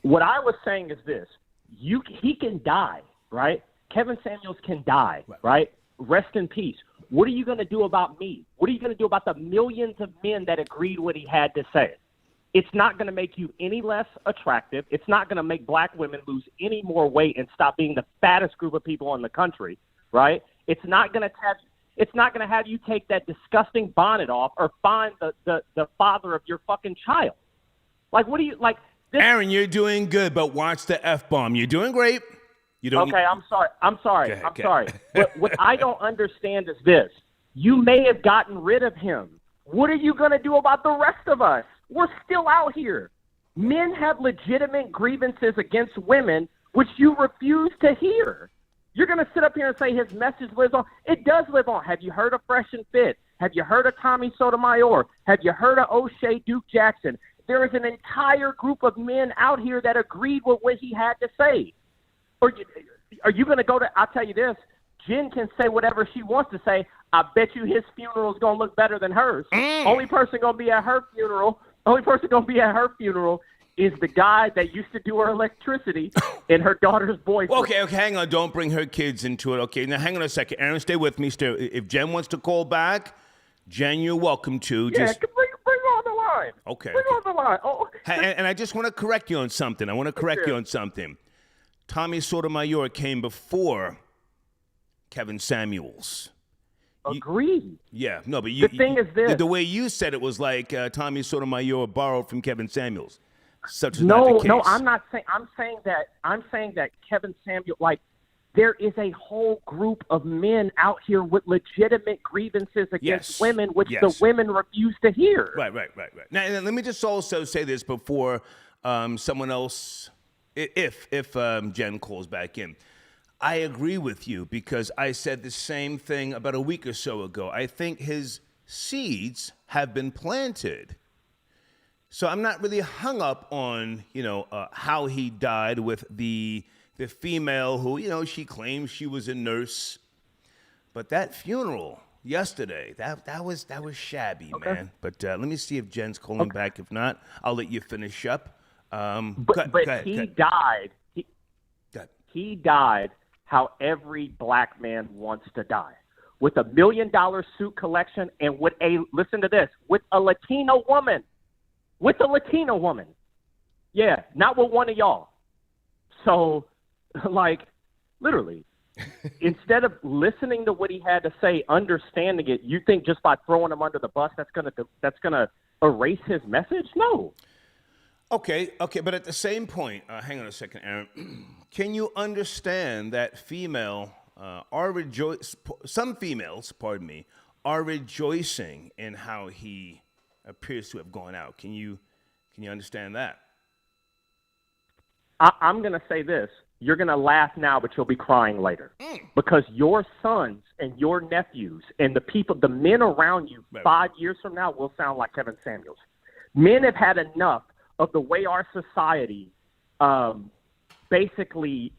What I was saying is this. He can die, right? Kevin Samuels can die, right? Rest in peace. What are you going to do about me? What are you going to do about the millions of men that agreed what he had to say? It's not going to make you any less attractive. It's not going to make black women lose any more weight and stop being the fattest group of people in the country, right? It's not going to have you take that disgusting bonnet off or find the father of your fucking child. Like, what do you like? Aaron, you're doing good, but watch the F-bomb. You're doing great. You don't. Okay, I'm sorry. I'm sorry. I'm sorry. But what I don't understand is this. You may have gotten rid of him. What are you going to do about the rest of us? We're still out here. Men have legitimate grievances against women, which you refuse to hear. You're going to sit up here and say his message lives on. It does live on. Have you heard of Fresh and Fit? Have you heard of Tommy Sotomayor? Have you heard of O'Shea Duke Jackson? There is an entire group of men out here that agreed with what he had to say. Or are you going to go to, I'll tell you this, Jen can say whatever she wants to say. I bet you his funeral is going to look better than hers. Only person going to be at her funeral is the guy that used to do her electricity and her daughter's boyfriend. Okay, hang on. Don't bring her kids into it. Okay, now hang on a second. Aaron, stay with me. If Jen wants to call back, Jen, you're welcome to. Yeah, bring her on the line. Okay. Bring her on the line. Oh. And I just want to correct you on something. Tommy Sotomayor came before Kevin Samuels. Agreed. Yeah, no, but the thing is this. The way you said it was like Tommy Sotomayor borrowed from Kevin Samuels. Such is not the case. No, I'm not saying. I'm saying that Kevin Samuel, like, there is a whole group of men out here with legitimate grievances against women, which the women refuse to hear. Right. Now, let me just also say this before someone else, if Jen calls back in. I agree with you because I said the same thing about a week or so ago. I think his seeds have been planted. So I'm not really hung up on, how he died with the female who, she claims she was a nurse. But that funeral yesterday, that was shabby, man. But let me see if Jen's calling back. If not, I'll let you finish up. But he died. He died how every black man wants to die, with $1 million suit collection and with listen to this, with a Latino woman. Yeah, not with one of y'all. So, like, literally, instead of listening to what he had to say, understanding it, you think just by throwing him under the bus that's gonna erase his message? No. Okay, but at the same point, hang on a second, Aaron. Can you understand that some females, are rejoicing in how he appears to have gone out? Can you understand that? I'm going to say this. You're going to laugh now, but you'll be crying later. Because your sons and your nephews and the men around you 5 years from now will sound like Kevin Samuels. Men have had enough of the way our society basically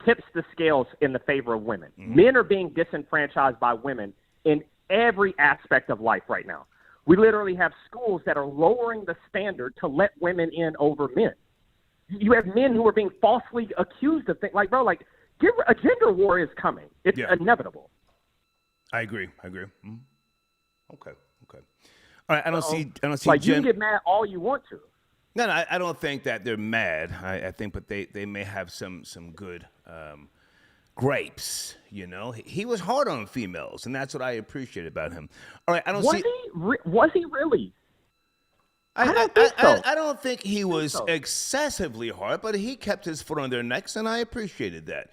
tips the scales in the favor of women. Men are being disenfranchised by women in every aspect of life right now. We literally have schools that are lowering the standard to let women in over men. You have men who are being falsely accused of things. Like, bro, a gender war is coming. It's inevitable. I agree. Mm-hmm. Okay. All right, I don't see like, Jen. you can get mad all you want to. No, I don't think that they're mad. I think, but they may have some good grapes. He was hard on females, and that's what I appreciate about him. All right, Was he really? I don't think so. I don't think he was excessively hard, but he kept his foot on their necks, and I appreciated that.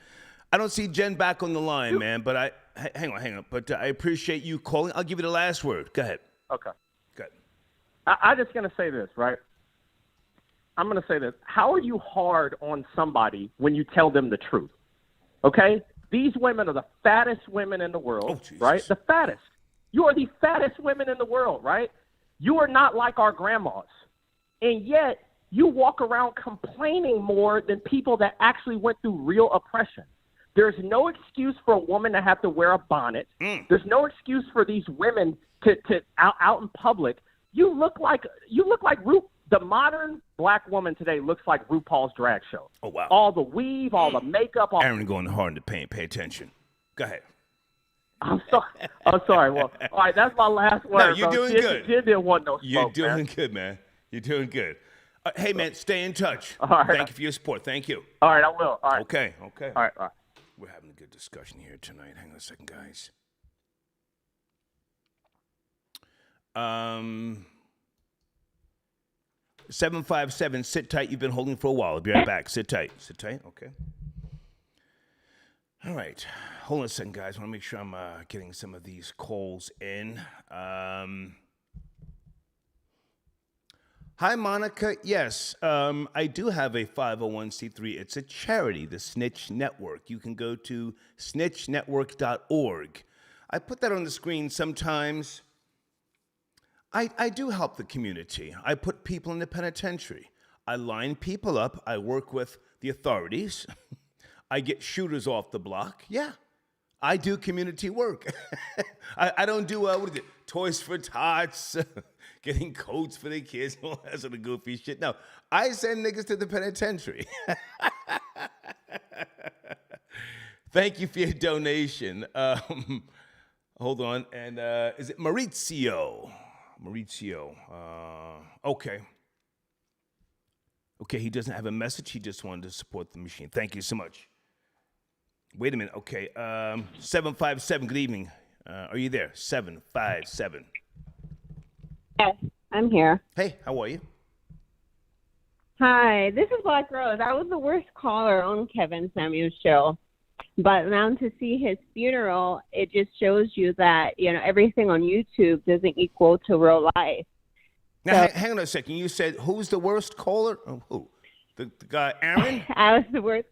I don't see Jen back on the line, man. But hang on. But I appreciate you calling. I'll give you the last word. Go ahead. Okay. Go ahead. I'm just gonna say this, right? I'm going to say this. How are you hard on somebody when you tell them the truth? Okay? These women are the fattest women in the world, right? The fattest. You are the fattest women in the world, right? You are not like our grandmas. and yet you walk around complaining more than people that actually went through real oppression. There's no excuse for a woman to have to wear a bonnet. There's no excuse for these women to out in public. You look like the modern black woman today looks like RuPaul's drag show. Oh, wow. All the weave, all the makeup. Aaron going hard in the paint. Pay attention. Go ahead. I'm sorry. Well, all right, that's my last word. No, you're doing good. Jen didn't want no smoke, You're doing man. good, man. You're doing good. Hey, man, stay in touch. All right. Thank you for your support. Thank you. All right, I will. All right. Okay. All right. We're having a good discussion here tonight. Hang on a second, guys. 757, sit tight. You've been holding for a while. I'll be right back. Sit tight. Sit tight. Okay. All right. Hold on a second, guys. I want to make sure I'm getting some of these calls in. Hi, Monica. Yes, I do have a 501c3. It's a charity, the Snitch Network. You can go to snitchnetwork.org. I put that on the screen sometimes. I do help the community. I put people in the penitentiary. I line people up. I work with the authorities. I get shooters off the block. Yeah, I do community work. I don't do, what is it, Toys for Tots, getting coats for the kids, all that sort of goofy shit. No, I send niggas to the penitentiary. Thank you for your donation. Hold on, and is it Maurizio? Okay. Okay, he doesn't have a message. He just wanted to support the machine. Thank you so much. Wait a minute. Okay, 757, good evening. Are you there? 757. Yes, I'm here. Hey, how are you? Hi, this is Black Rose. I was the worst caller on Kevin Samuels' show. But now to see his funeral, it just shows you that, everything on YouTube doesn't equal to real life. Now, hang on a second. You said, who's the worst caller? Oh, who? The guy, Aaron? I was the worst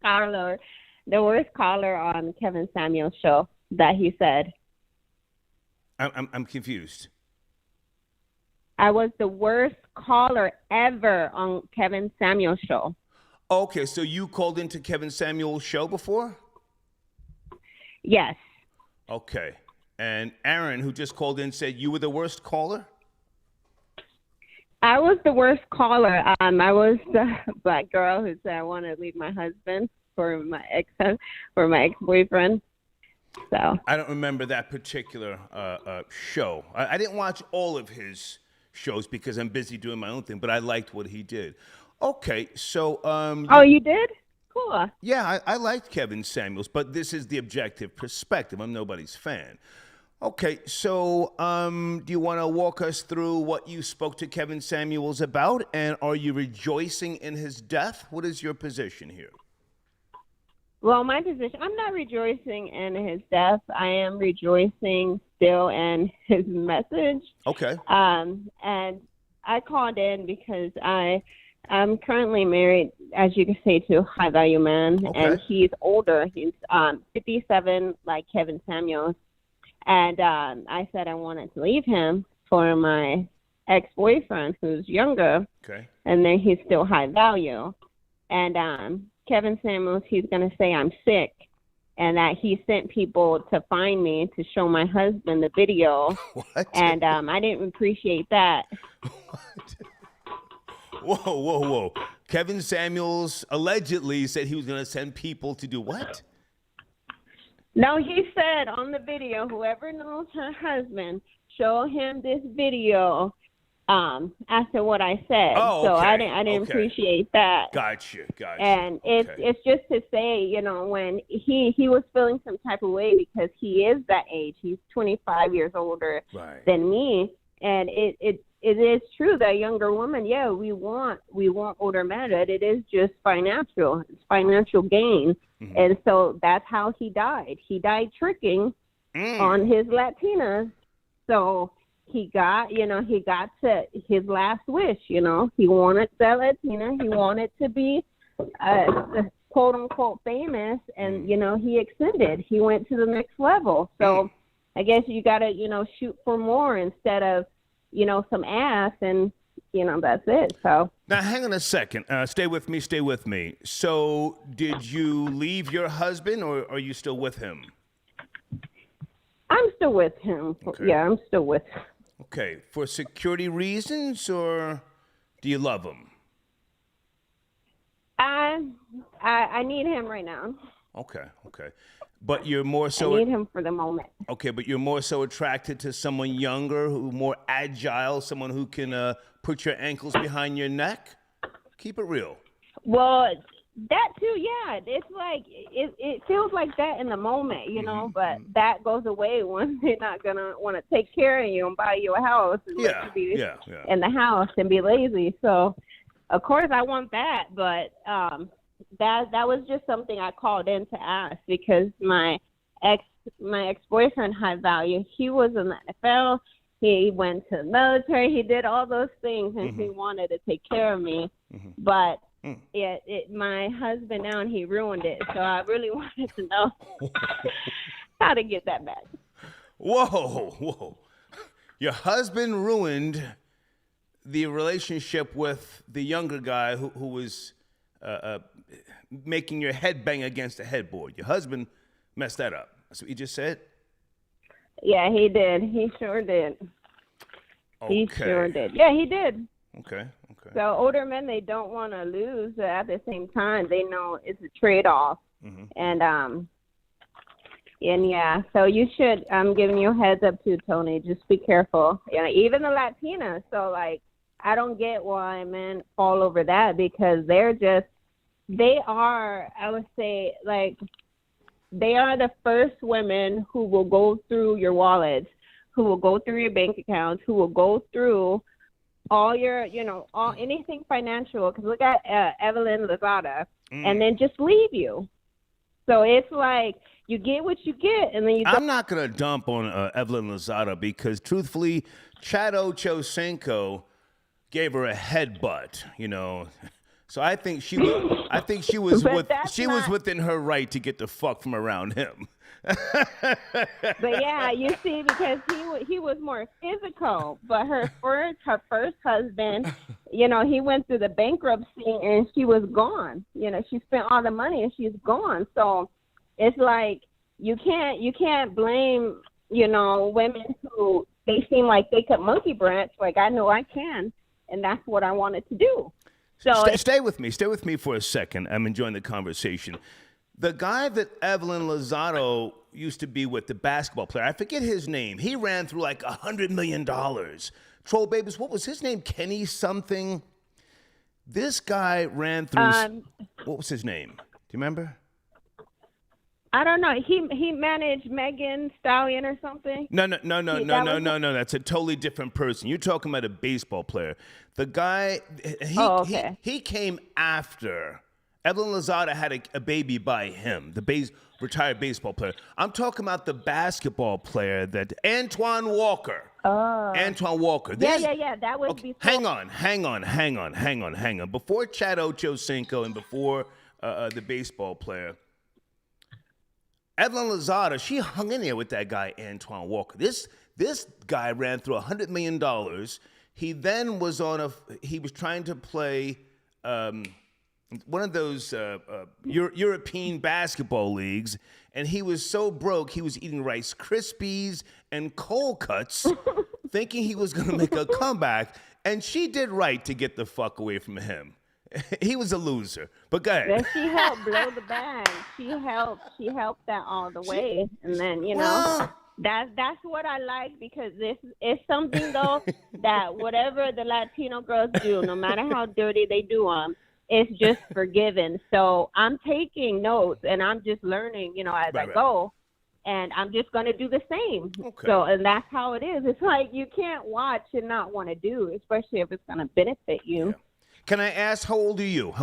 caller on Kevin Samuels' show that he said. I'm confused. I was the worst caller ever on Kevin Samuels' show. Okay, so you called into Kevin Samuels' show before? Yes. Okay. And Aaron, who just called in, said you were the worst caller? I was the worst caller. I was the black girl who said I want to leave my husband for my ex-boyfriend. So I don't remember that particular show. I didn't watch all of his shows because I'm busy doing my own thing, but I liked what he did. Okay, so oh, you did? Cool. Yeah, I liked Kevin Samuels, but this is the objective perspective. I'm nobody's fan. Okay, so do you want to walk us through what you spoke to Kevin Samuels about, and are you rejoicing in his death? What is your position here? Well, my position, I'm not rejoicing in his death. I am rejoicing still in his message. Okay. And I called in because I'm currently married, as you can say, to a high-value man, and he's older. He's 57, like Kevin Samuels. And I said I wanted to leave him for my ex-boyfriend, who's younger. Okay. And then he's still high value. And Kevin Samuels, he's going to say I'm sick, and that he sent people to find me to show my husband the video. What? And I didn't appreciate that. What? Whoa. Kevin Samuels allegedly said he was going to send people to do what? No, he said on the video, whoever knows her husband, show him this video after what I said. Oh, so okay. I didn't appreciate that. Gotcha. And it's just to say, when he was feeling some type of way because he is that age. He's 25 years older than me. And it is true that younger women, we want older men, but it is just financial. It's financial gain. Mm-hmm. And so that's how he died. He died tricking on his Latinas. So he got to his last wish, He wanted that Latina. He wanted to be quote unquote famous, and he extended. He went to the next level. So I guess you got to shoot for more instead of some ass and that's it. So now, hang on a second. Stay with me. So, did you leave your husband, or are you still with him? I'm still with him. Okay. Yeah, I'm still with him. Okay, for security reasons, or do you love him? I need him right now. Okay. But you're more so. I need him for the moment. Okay, but you're more so attracted to someone younger, who more agile, someone who can put your ankles behind your neck. Keep it real. Well, that too, yeah. It's like it feels like that in the moment, but that goes away when they're not gonna want to take care of you and buy you a house and let you be in the house and be lazy. So, of course, I want that, but that was just something I called in to ask because my ex-boyfriend had value. He was in the NFL. He went to the military. He did all those things, and he wanted to take care of me. But my husband now, and he ruined it. So I really wanted to know how to get that back. Whoa. Your husband ruined the relationship with the younger guy who was making your head bang against the headboard. Your husband messed that up. That's what you just said? Yeah, he did. He sure did. Okay. He sure did. Yeah, he did. Okay. So older men, they don't want to lose. At the same time, they know it's a trade-off. And yeah, so you should, I'm giving you a heads up too, Tony. Just be careful. Even the Latinas. So, I don't get why men fall over that because they are, I would say, they are the first women who will go through your wallets, who will go through your bank accounts, who will go through all your, anything financial. Because look at Evelyn Lozada, and then just leave you. So it's like you get what you get, and then you. I'm not gonna dump on Evelyn Lozada because, truthfully, Chad Ochocinco gave her a headbutt. So I think she was within her right to get the fuck from around him. But yeah, you see, because he was more physical, but her first husband, he went through the bankruptcy and she was gone. She spent all the money and she's gone. So it's like you can't blame women who they seem like they could monkey branch. Like I know I can, and that's what I wanted to do. So stay with me for a second. I'm enjoying the conversation. The guy that Evelyn Lozado used to be with, the basketball player, I forget his name. He ran through like $100 million. Troll babies, what was his name? Kenny something? This guy ran through, what was his name? Do you remember? I don't know. He managed Megan Stallion or something. No. That's a totally different person. You're talking about a baseball player. The guy, he came after. Evelyn Lozada had a baby by him, the retired baseball player. I'm talking about the basketball player that Antoine Walker. Antoine Walker. Yeah. That was before. Hang on. Before Chad Ochocinco and before the baseball player, Evelyn Lozada, she hung in there with that guy, Antoine Walker. This guy ran through $100 million. He then was he was trying to play one of those European basketball leagues, and he was so broke, he was eating Rice Krispies and cold cuts, thinking he was going to make a comeback, and she did right to get the fuck away from him. He was a loser, but go ahead. Then she helped blow the bag. She helped that all the way, and then that's what I like because this is something though that whatever the Latino girls do, no matter how dirty they do them, it's just forgiven. So I'm taking notes and I'm just learning, as I go, and I'm just gonna do the same. Okay. So and that's how it is. It's like you can't watch and not want to do, especially if it's gonna benefit you. Yeah. Can I ask, how old are you?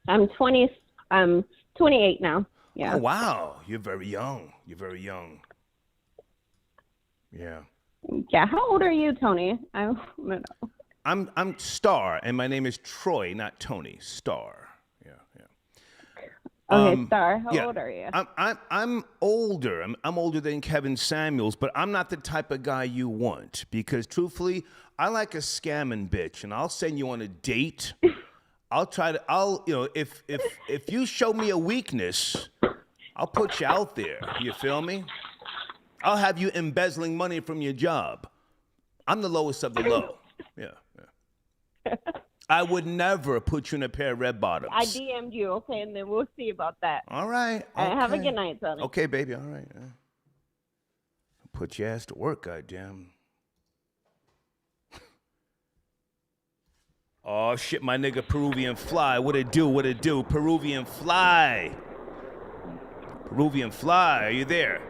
I'm 20. I'm 28 now. Yeah. Oh, wow. You're very young. Yeah. Yeah. How old are you, Tony? I don't know. I'm Star, and my name is Troy, not Tony. Star. Yeah. Okay, Star. How old are you? I'm older. I'm older than Kevin Samuels, but I'm not the type of guy you want because, truthfully, I like a scamming bitch, and I'll send you on a date. If you show me a weakness, I'll put you out there. You feel me? I'll have you embezzling money from your job. I'm the lowest of the low. Yeah. I would never put you in a pair of red bottoms. I DM'd you, okay, and then we'll see about that. All right. Okay. Have a good night, Sonny. Okay, baby. All right. Put your ass to work, goddamn. Oh, shit, my nigga Peruvian Fly. What it do? Peruvian Fly. Peruvian Fly, are you there?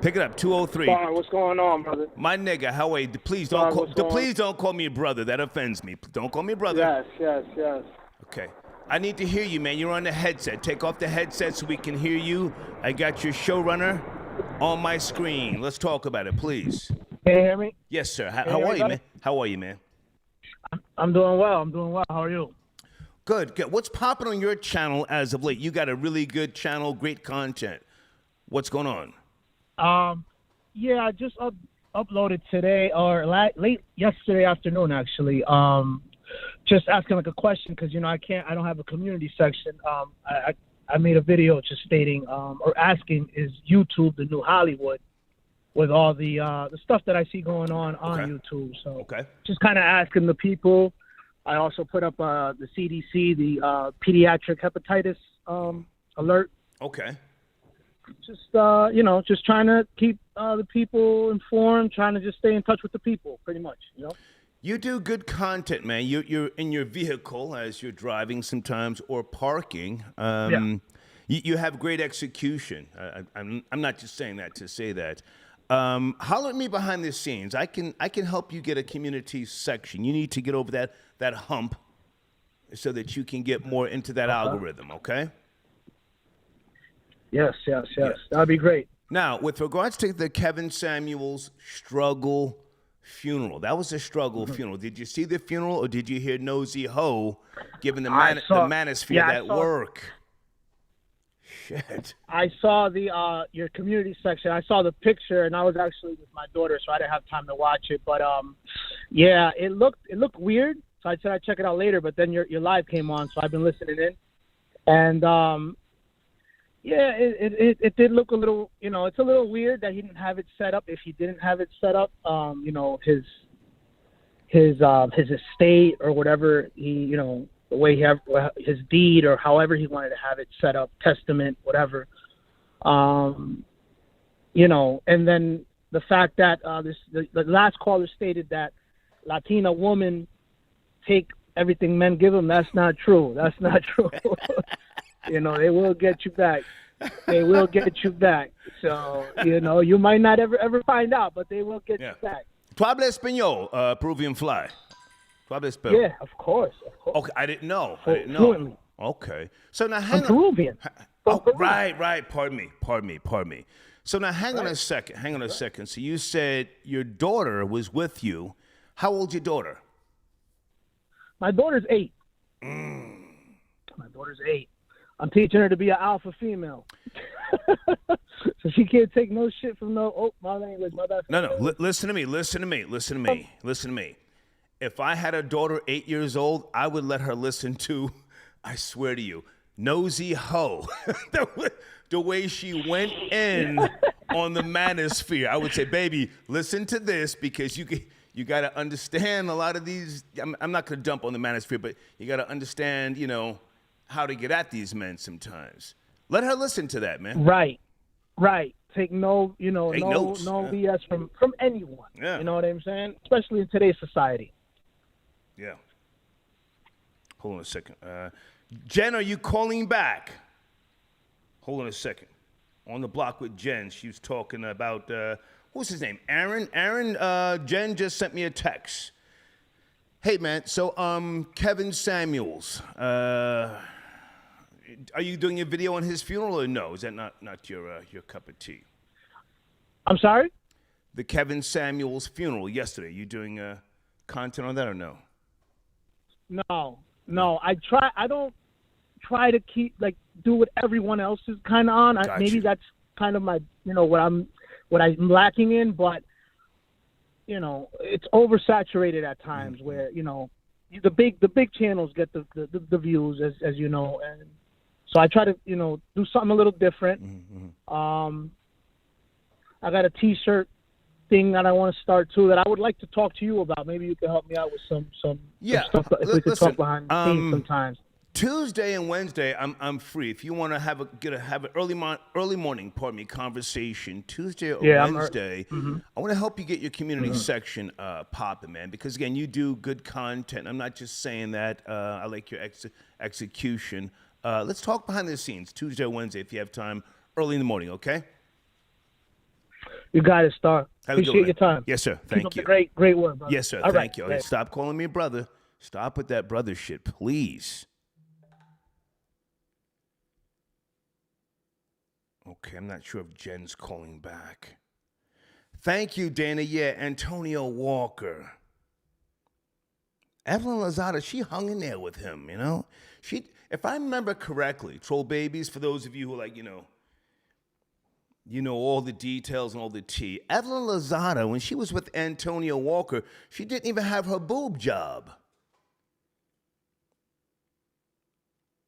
Pick it up, 203. Sorry, what's going on, brother? My nigga, how are you? Please don't call me brother. That offends me. Don't call me brother. Yes. Okay. I need to hear you, man. You're on the headset. Take off the headset so we can hear you. I got your showrunner on my screen. Let's talk about it, please. Can you hear me? Yes, sir. How are you, man? How are you, man? I'm doing well. How are you? Good. What's popping on your channel as of late? You got a really good channel, great content. What's going on? I just uploaded today or late yesterday afternoon, actually. Just asking like a question because I don't have a community section. I made a video just stating or asking, is YouTube the new Hollywood? With all the stuff that I see going on YouTube, so just kind of asking the people. I also put up the CDC, the pediatric hepatitis alert. Okay. Just just trying to keep the people informed, trying to just stay in touch with the people, pretty much. You do good content, man. You're in your vehicle as you're driving sometimes or parking. You have great execution. I'm not just saying that to say that. Holler at me behind the scenes. I can help you get a community section. You need to get over that hump so that you can get more into that algorithm, okay? Yes. That'd be great. Now, with regards to the Kevin Samuels struggle funeral, that was a struggle funeral. Did you see the funeral or did you hear Nosy Ho giving the manosphere work? Shit. I saw your community section. I saw the picture, and I was actually with my daughter, so I didn't have time to watch it. But it looked weird. So I said I'd check it out later. But then your live came on, so I've been listening in, and it did look a little. It's a little weird that he didn't have it set up. If he didn't have it set up, his estate or whatever the way he have his deed or however he wanted to have it set up, testament, whatever. And then the fact that the last caller stated that Latina women take everything men give them. That's not true. They will get you back. So, you might not ever find out, but they will get you back. Tu habla español, Peruvian Fly? Yeah, of course. Okay, I didn't know. Fluently. Okay. So now I'm Peruvian. Right. Pardon me. So now hang on a second. So you said your daughter was with you. How old's your daughter? My daughter's 8. My daughter's 8. I'm teaching her to be an alpha female. So she can't take no shit from my language, my bad. No. Listen to me. If I had a daughter 8 years old, I would let her listen to, I swear to you, Nosy Ho. The way she went in on the manosphere. I would say, baby, listen to this because you got to understand a lot of these. I'm not going to dump on the manosphere, but you got to understand, how to get at these men sometimes. Let her listen to that, man. Right. Take no BS from anyone. Yeah. You know what I'm saying? Especially in today's society. Yeah. Hold on a second. Jen, are you calling back? Hold on a second. On the block with Jen, she was talking about, what's his name? Aaron? Jen just sent me a text. Hey, man, so Kevin Samuels, are you doing a video on his funeral or no? Is that not your cup of tea? I'm sorry? The Kevin Samuels funeral yesterday. You doing content on that or no? No. I try to do what everyone else is kind of on. Maybe that's kind of my, what I'm lacking in, but it's oversaturated at times where, the big channels get the views as you know. And so I try to, do something a little different. I got a T-shirt thing that I want to start too that I would like to talk to you about. Maybe you could help me out with some stuff. If we could talk behind the scenes sometimes. Tuesday and Wednesday, I'm free. If you want to have an early morning, conversation Tuesday or Wednesday, I want to help you get your community section popping, man. Because again, you do good content. I'm not just saying that. I like your execution. Let's talk behind the scenes Tuesday or Wednesday if you have time, early in the morning. Okay. You got it, Star. Appreciate your time. Yes, sir. Thank you. Great work, brother. Yes, sir. Thank you. Stop calling me brother. Stop with that brother shit, please. Okay, I'm not sure if Jen's calling back. Thank you, Dana. Yeah, Antonio Walker. Evelyn Lozada, she hung in there with him, She, if I remember correctly, Troll Babies, for those of you who all the details and all the tea. Evelyn Lozada, when she was with Antonio Walker, she didn't even have her boob job.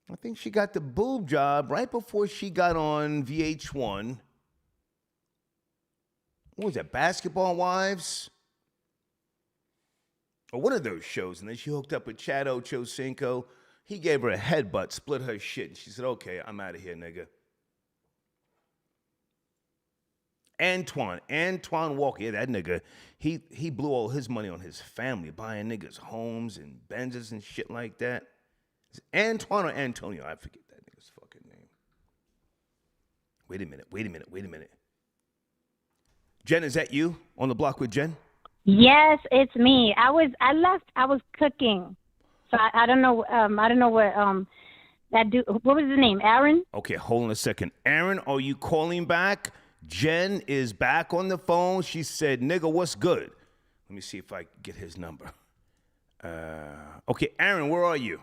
I think she got the boob job right before she got on VH1. What was that, Basketball Wives? Or one of those shows. And then she hooked up with Chad Ochocinco. He gave her a headbutt, split her shit. And she said, okay, I'm out of here, nigga. Antoine Walker, yeah, that nigga, he blew all his money on his family, buying niggas homes and Benzes and shit like that. Is it Antoine or Antonio? I forget that nigga's fucking name. Wait a minute. Jen, is that you on the block with Jen? Yes, it's me. I was cooking. So I don't know what that dude, what was his name? Aaron? Okay, hold on a second. Aaron, are you calling back? Jen is back on the phone. She said, nigga, what's good? Let me see if I get his number. Okay, Aaron, where are you?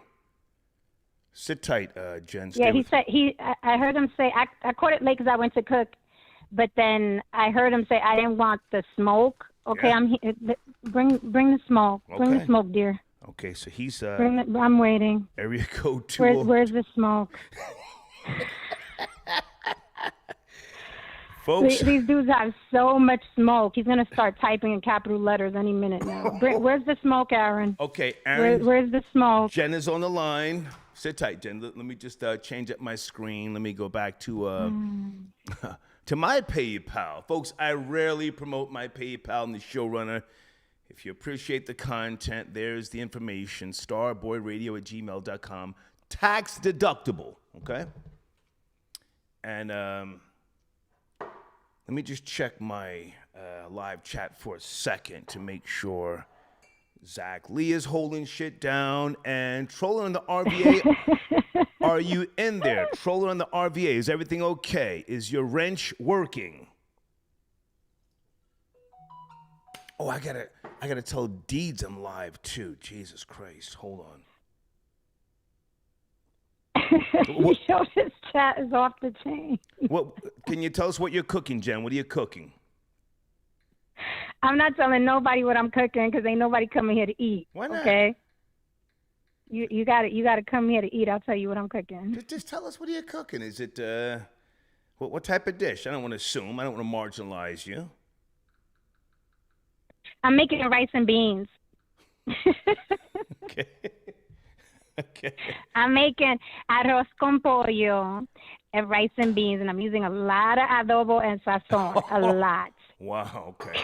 Sit tight, Jen. Yeah, I heard him say, I caught it late because I went to cook, but then I heard him say, I didn't want the smoke. Okay, yeah. I'm here. Bring the smoke. Okay. Bring the smoke, dear. Okay, so he's, I'm waiting. Area code 2. Where's the smoke? Folks, these dudes have so much smoke. He's going to start typing in capital letters any minute now. Where's the smoke, Aaron? Okay, Aaron. Where's the smoke? Jen is on the line. Sit tight, Jen. Let me just change up my screen. Let me go back to to my PayPal. Folks, I rarely promote my PayPal in the showrunner. If you appreciate the content, there's the information. starboyradio@gmail.com. Tax deductible, okay? And let me just check my live chat for a second to make sure Zach Lee is holding shit down. And Troller on the RVA, are you in there? Troller on the RVA, is everything okay? Is your wrench working? Oh, I gotta tell Deeds I'm live too. Jesus Christ, hold on. Yo, this chat is off the chain. What can you tell us what you're cooking, Jen? What are you cooking? I'm not telling nobody what I'm cooking because ain't nobody coming here to eat. Why not? Okay. You got to come here to eat. I'll tell you what I'm cooking. Just tell us what are you cooking. Is it what type of dish? I don't want to assume. I don't want to marginalize you. I'm making rice and beans. Okay. Okay. I'm making arroz con pollo and rice and beans, and I'm using a lot of adobo and sazon. A lot. Wow. Okay.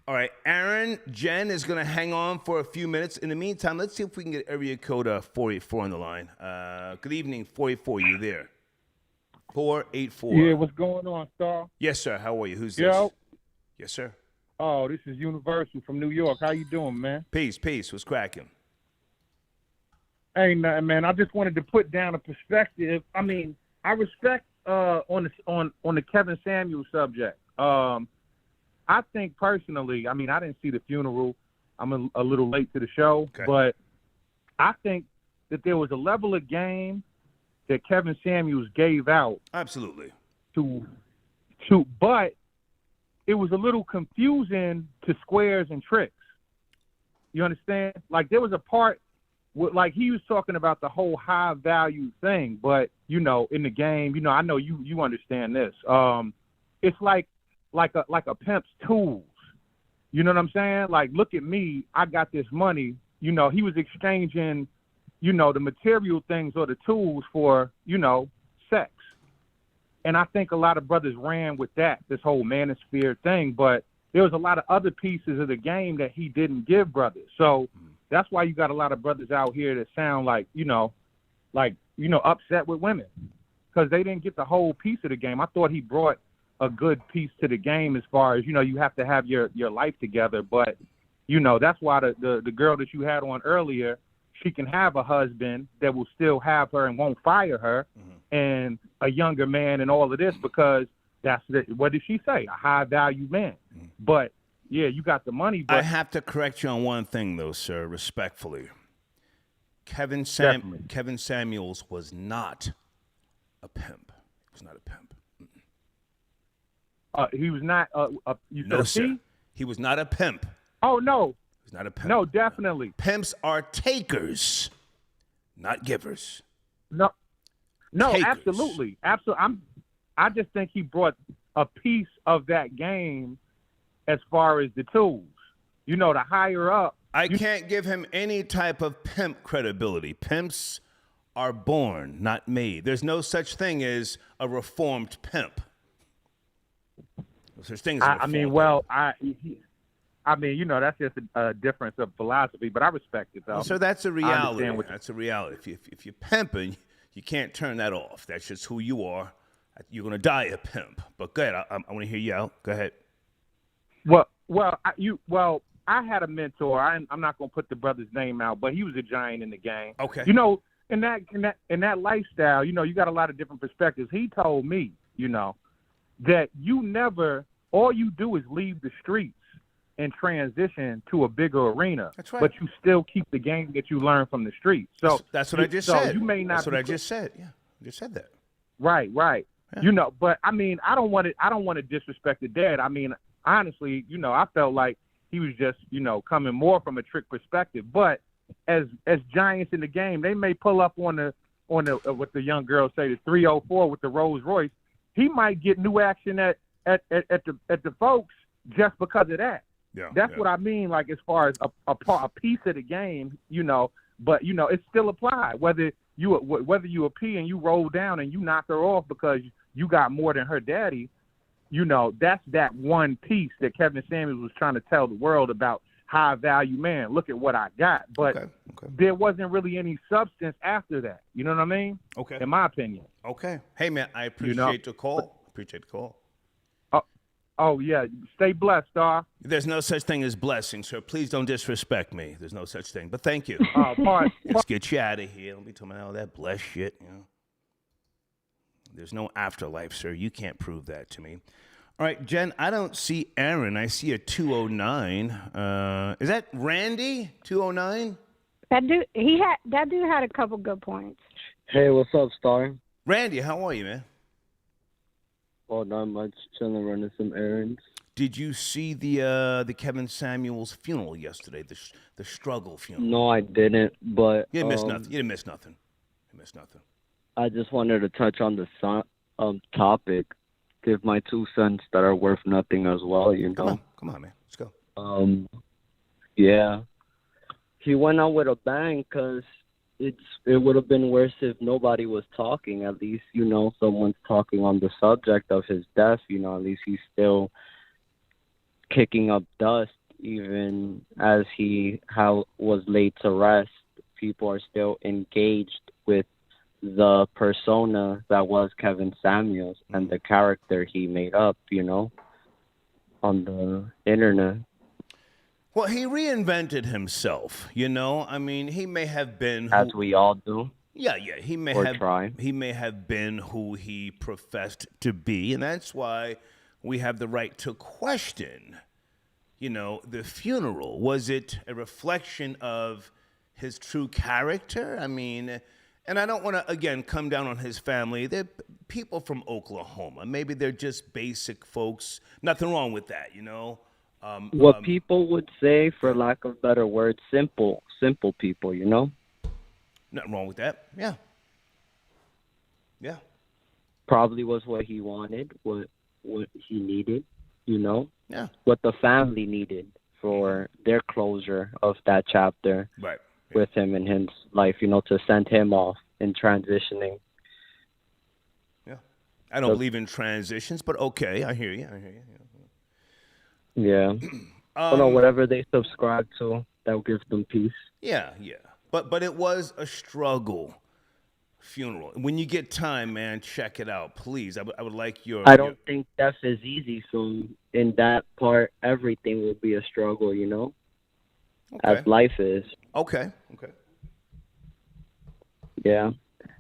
All right. Aaron, Jen is going to hang on for a few minutes. In the meantime, let's see if we can get area code 484 on the line. Good evening, 484. You there? 484. Yeah, what's going on, Star? Yes, sir. How are you? Who's this? Yo. Yes, sir. Oh, this is Universal from New York. How you doing, man? Peace. What's cracking? Ain't nothing, man. I just wanted to put down a perspective. I mean, I respect on the Kevin Samuels subject. I think personally, I mean, I didn't see the funeral. I'm a little late to the show, okay. But I think that there was a level of game that Kevin Samuels gave out. Absolutely. But it was a little confusing to Squares and Tricks. You understand? Like there was a part like he was talking about the whole high value thing, but in the game, I know you understand this. It's like a pimp's tools. You know what I'm saying? Like, look at me, I got this money. He was exchanging, the material things or the tools for, sex. And I think a lot of brothers ran with this whole manosphere thing, but there was a lot of other pieces of the game that he didn't give brothers. So that's why you got a lot of brothers out here that sound like, upset with women because they didn't get the whole piece of the game. I thought he brought a good piece to the game as far as, you have to have your life together. But, that's why the girl that you had on earlier, she can have a husband that will still have her and won't fire her, and a younger man and all of this because what did she say? A high-value man. But, yeah, you got the money. But I have to correct you on one thing, though, sir, respectfully. Kevin Samuels was not a pimp. He was not a pimp. He was not no, sir. He was not a pimp. Oh, no. He's not a pimp. No, definitely. Pimps are takers, not givers. No, Takers. Absolutely. I just think he brought a piece of that game as far as the tools. The higher up. I can't give him any type of pimp credibility. Pimps are born, not made. There's no such thing as a reformed pimp. There's things. That's just a difference of philosophy, but I respect it, though. So that's a reality. That's a reality. If you're pimping, you can't turn that off. That's just who you are. You're going to die a pimp. But go ahead. I want to hear you out. Go ahead. I had a mentor. I'm not going to put the brother's name out, but he was a giant in the game. Okay. In that lifestyle, you got a lot of different perspectives. He told me, that all you do is leave the streets and transition to a bigger arena. That's right. But you still keep the game that you learn from the streets. So that's what I just said. You may not. That's what I just said. Yeah, I just said that. Right. Yeah. But I don't want to disrespect the dad. Honestly, I felt like he was just, coming more from a trick perspective. But as giants in the game, they may pull up on the what the young girls say, the 304 with the Rolls Royce. He might get new action at the folks just because of that. Yeah, that's what I mean. Like as far as a piece of the game, but it's still applied. Whether you a P and you roll down and you knock her off because you got more than her daddy, that's that one piece that Kevin Samuels was trying to tell the world about high value man. Look at what I got, but there wasn't really any substance after that. You know what I mean? Okay. In my opinion. Okay. Hey man, I appreciate the call. Appreciate the call. Oh, yeah. Stay blessed, Star. There's no such thing as blessing, sir. Please don't disrespect me. There's no such thing. But thank you. Let's get you out of here. Don't be talking about all that blessed shit, There's no afterlife, sir. You can't prove that to me. All right, Jen, I don't see Aaron. I see a 209. Is that Randy, 209? That dude had a couple good points. Hey, what's up, Star? Randy, how are you, man? Oh, not much. Chilling, running some errands. Did you see the Kevin Samuels funeral yesterday? The struggle funeral. No, I didn't. But you didn't miss nothing. You didn't miss nothing. You missed nothing. I just wanted to touch on the topic. Give my 2 cents that are worth nothing as well. Come on, man. Let's go. Yeah. He went out with a bang because it would have been worse if nobody was talking. At least, someone's talking on the subject of his death. At least he's still kicking up dust, even as he was laid to rest. People are still engaged with the persona that was Kevin Samuels and the character he made up, on the internet. Well, he reinvented himself, he may have been as we all do. Yeah, he may have been who he professed to be, and that's why we have the right to question, the funeral. Was it a reflection of his true character? And I don't want to, again, come down on his family. They're people from Oklahoma. Maybe they're just basic folks. Nothing wrong with that, you know? What people would say, for lack of better words, simple people, you know? Nothing wrong with that. Yeah. Yeah. Probably was what he wanted, what he needed, you know? Yeah. What the family needed for their closure of that chapter. Right. With him in his life, you know, to send him off in transitioning. Yeah. I don't believe in transitions, but okay, I hear you. Yeah. Whatever they subscribe to, that will give them peace. Yeah. But it was a struggle funeral. When you get time, man, check it out, please. I would like your... I don't think death is easy, so in that part, everything will be a struggle, you know? Okay. As life is. Okay. Yeah.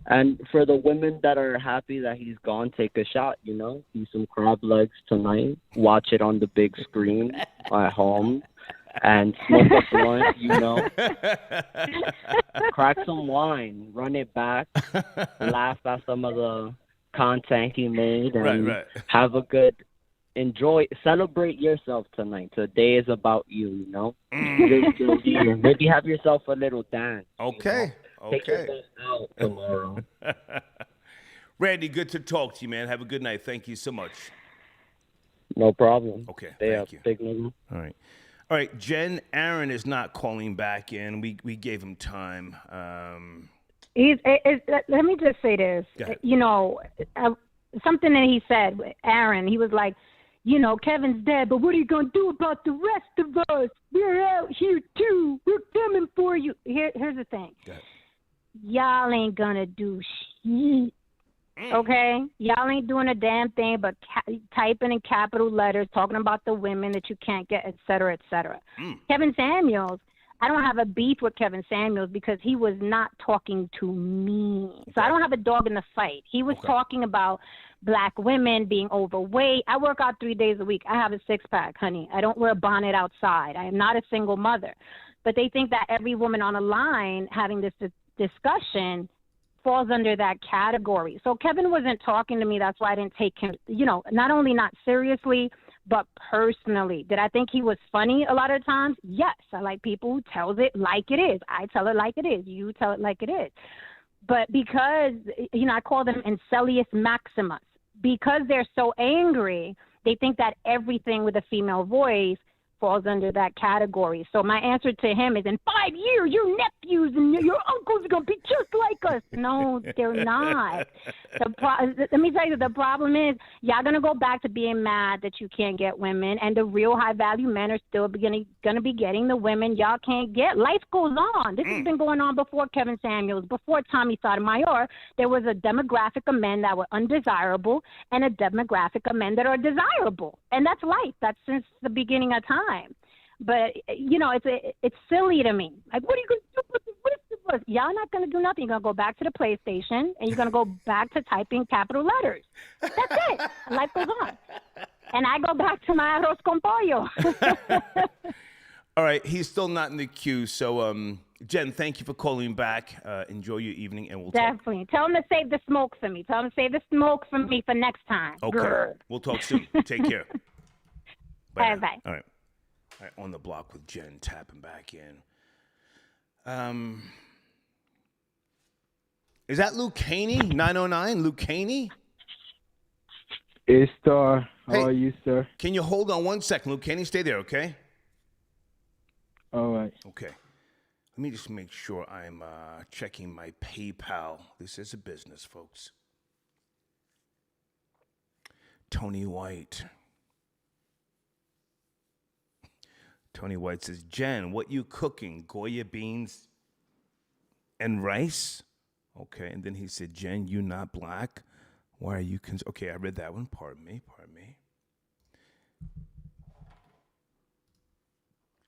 And for the women that are happy that he's gone, take a shot, you know? Eat some crab legs tonight. Watch it on the big screen at home. And smoke a blunt, you know? Crack some wine. Run it back. Laugh at some of the content he made. And right. have a good... Celebrate yourself tonight. Today is about you, you know? Maybe have yourself a little dance. Okay. You know? Take yourself out tomorrow. Randy, good to talk to you, man. Have a good night. Thank you so much. No problem. Okay, thank you. Big nigga. All right. Jen Aaron is not calling back in. We gave him time. Let me just say this. You know, something that he said, Aaron, he was like, you know, Kevin's dead, but what are you going to do about the rest of us? We're out here, too. We're coming for you. Here's the thing. Y'all ain't going to do shit, okay? Y'all ain't doing a damn thing but typing in capital letters, talking about the women that you can't get, et cetera, et cetera. Kevin Samuels, I don't have a beef with Kevin Samuels because he was not talking to me. So I don't have a dog in the fight. He was talking about black women being overweight. I work out 3 days a week. I have a six-pack, honey. I don't wear a bonnet outside. I am not a single mother. But they think that every woman on the line having this discussion falls under that category. So Kevin wasn't talking to me. That's why I didn't take him, you know, not only not seriously, but personally. Did I think he was funny a lot of times? Yes. I like people who tells it like it is. I tell it like it is. You tell it like it is. But because, you know, I call them Ancelius Maximus. Because they're so angry, they think that everything with a female voice falls under that category. So my answer to him is, in 5 years, your nephews and your uncles are going to be just like us. No, they're not. Let me tell you, the problem is y'all going to go back to being mad that you can't get women, and the real high-value men are still going to be getting the women y'all can't get. Life goes on. This has been going on before Kevin Samuels, before Tommy Sotomayor. There was a demographic of men that were undesirable and a demographic of men that are desirable. And that's life. That's since the beginning of time. But, you know, it's silly to me. Like, what are you going to do? What is y'all not going to do nothing. You're going to go back to the PlayStation, and you're going to go back to typing capital letters. That's it. Life goes on. And I go back to my arroz con pollo. All right. He's still not in the queue. So, Jen, thank you for calling back. Enjoy your evening, and we'll Definitely. talk. Tell him to save the smoke for me. Tell him to save the smoke for me for next time. Okay. Grr. We'll talk soon. Take care. Bye. All right. On the block with Jen tapping back in. Is that Luke Caney? 909? Luke Caney? It's Star. How are you, sir? Can you hold on 1 second, Luke Caney? Stay there, okay? All right. Okay. Let me just make sure I'm checking my PayPal. This is a business, folks. Tony White. Tony White says, Jen, what you cooking? Goya beans and rice? Okay, and then he said, Jen, you not black? Why are you okay, I read that one. Pardon me.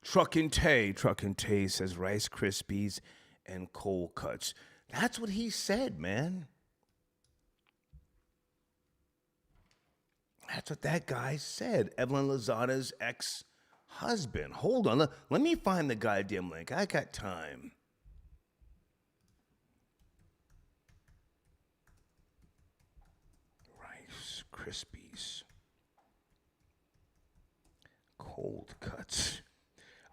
Truck and Tay says Rice Krispies and cold cuts. That's what he said, man. That's what that guy said. Evelyn Lozada's ex-husband. Hold on. Let me find the goddamn link. I got time. Krispies. Cold cuts.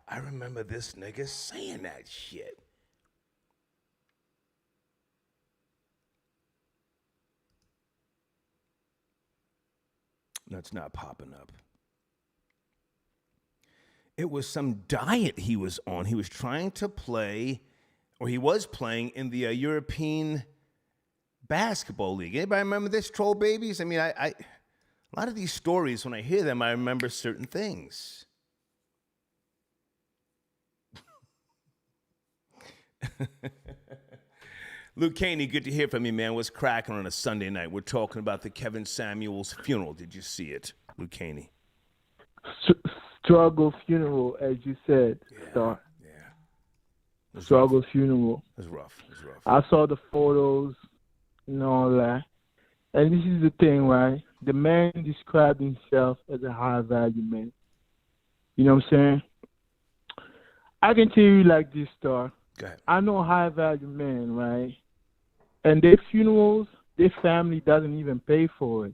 I remember this nigga saying that shit. That's not popping up. It was some diet he was on. He was trying to play, or he was playing in the European Basketball League. Anybody remember this, troll babies? I mean, I a lot of these stories, when I hear them, I remember certain things. Luke Caney, good to hear from you, man. What's cracking on a Sunday night? We're talking about the Kevin Samuels funeral. Did you see it, Luke Caney? Struggle funeral, as you said, Star. Yeah. Struggle funeral. It was rough. It was rough. I saw the photos and all that. And this is the thing, right? The man described himself as a high-value man. You know what I'm saying? I can tell you like this, Star. Go ahead. I know high-value men, right? And their funerals, their family doesn't even pay for it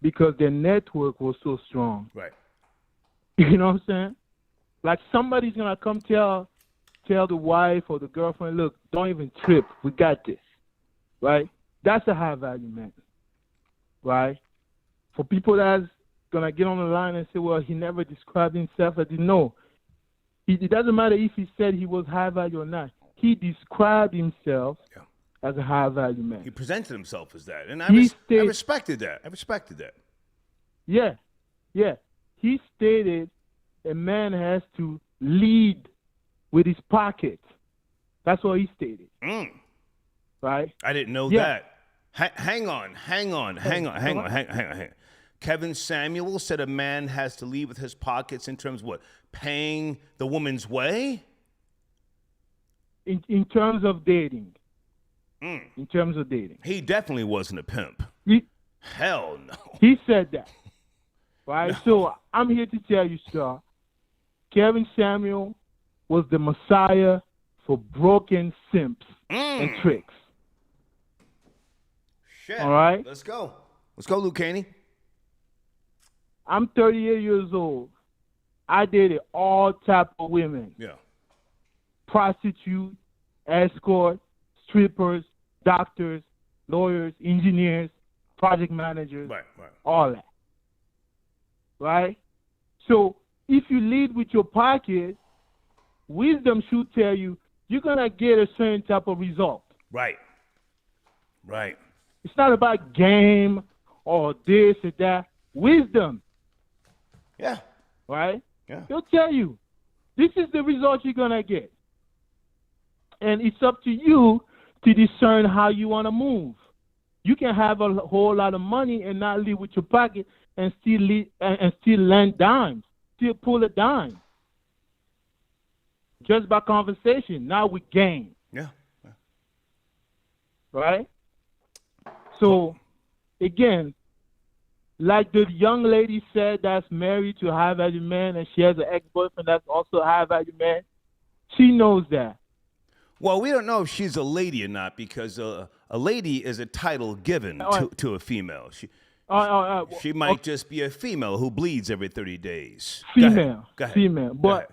because their network was so strong. Right. You know what I'm saying? Like somebody's going to come tell the wife or the girlfriend, look, don't even trip. We got this. Right? That's a high-value man. Right? For people that's going to get on the line and say, well, he never described himself as, no. It doesn't matter if he said he was high-value or not. He described himself as a high-value man. He presented himself as that, and I respected that. I respected that. Yeah, yeah. He stated a man has to lead with his pockets. That's what he stated. Right? I didn't know that. Hang on. Kevin Samuel said a man has to lead with his pockets in terms of what? Paying the woman's way? In terms of dating. In terms of dating. He definitely wasn't a pimp. Hell no. He said that. Right? No. So I'm here to tell you, sir, Kevin Samuel was the Messiah for broken simps and tricks. Shit. All right? Let's go. Let's go, Luke Caney. I'm 38 years old. I dated all type of women. Yeah. Prostitute, escort, strippers, doctors, lawyers, engineers, project managers, all that. Right? So if you lead with your pocket, wisdom should tell you you're going to get a certain type of result. Right. Right. It's not about game or this or that. Wisdom. Yeah. Right? Yeah. He'll tell you, this is the result you're going to get. And it's up to you to discern how you want to move. You can have a whole lot of money and not live with your pocket and still lend dimes, still pull a dime. Just by conversation. Now we game. Yeah. Right? So, again, like the young lady said that's married to a high-value man and she has an ex-boyfriend that's also a high-value man, she knows that. Well, we don't know if she's a lady or not because a lady is a title given to a female. She might just be a female who bleeds every 30 days. Female. Go ahead. Female. But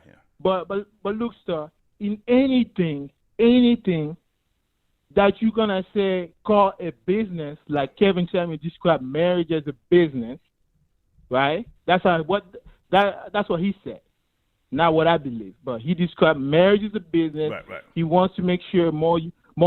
look, sir, in anything that you're gonna say call a business, like Kevin Samuel described marriage as a business, right? That's what he said. Not what I believe, but he described marriage as a business. Right. He wants to make sure more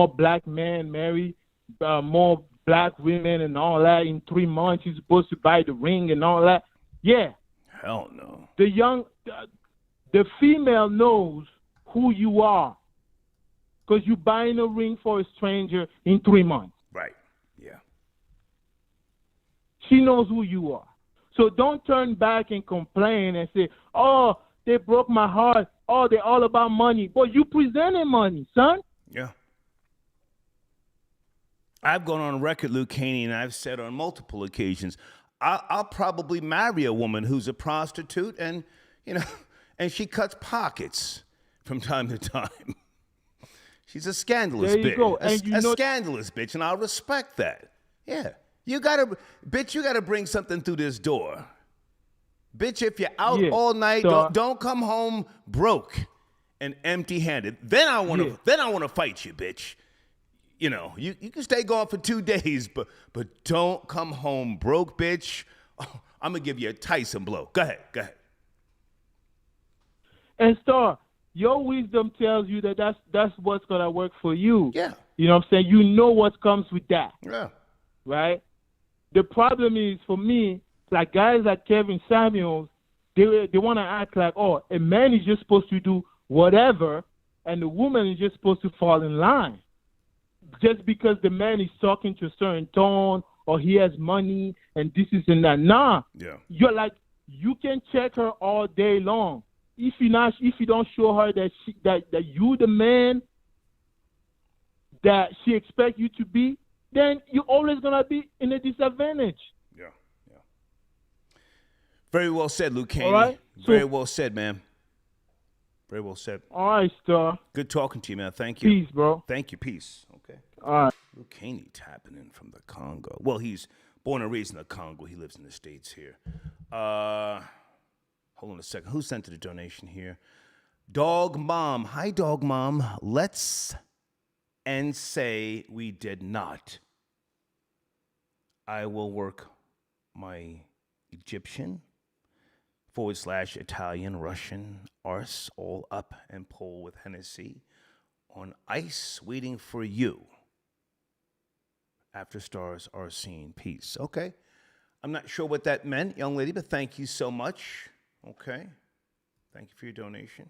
black men marry more black women and all that. In 3 months, he's supposed to buy the ring and all that. Yeah. Hell no. The female knows who you are because you're buying a ring for a stranger in 3 months. Right. Yeah. She knows who you are. So don't turn back and complain and say, oh, they broke my heart. Oh, they're all about money. But you presented money, son. Yeah. I've gone on record, Luke Caney, and I've said on multiple occasions, I'll probably marry a woman who's a prostitute and, and she cuts pockets from time to time. She's a scandalous bitch. Go. And a scandalous bitch, and I'll respect that. Yeah. You gotta bring something through this door. Bitch, if you're out all night, don't come home broke and empty-handed. Then I wanna fight you, bitch. You know, you can stay gone for 2 days, but don't come home broke, bitch. Oh, I'm gonna give you a Tyson blow. Go ahead. And Star, your wisdom tells you that that's what's gonna work for you. Yeah. You know what I'm saying? You know what comes with that. Yeah. Right? The problem is, for me, like guys like Kevin Samuels, they want to act like, oh, a man is just supposed to do whatever, and the woman is just supposed to fall in line. Just because the man is talking to a certain tone or he has money and this is and that. Nah. Yeah. You're like, you can check her all day long. If you don't show her that you the man that she expects you to be, then you're always gonna be in a disadvantage. Yeah. Very well said, Luke Caney. All right? Very well said, man. Very well said. All right, Star. Good talking to you, man. Thank you. Peace, bro. Thank you. Peace. Okay. All right. Luke Caney tapping in from the Congo. Well, he's born and raised in the Congo. He lives in the States here. Hold on a second. Who sent the donation here? Dog Mom. Hi, Dog Mom. Let's and say we did not. I will work my Egyptian / Italian, Russian arse all up and pull with Hennessy on ice waiting for you. After stars are seen. Peace. Okay. I'm not sure what that meant, young lady, but thank you so much. Okay. Thank you for your donation.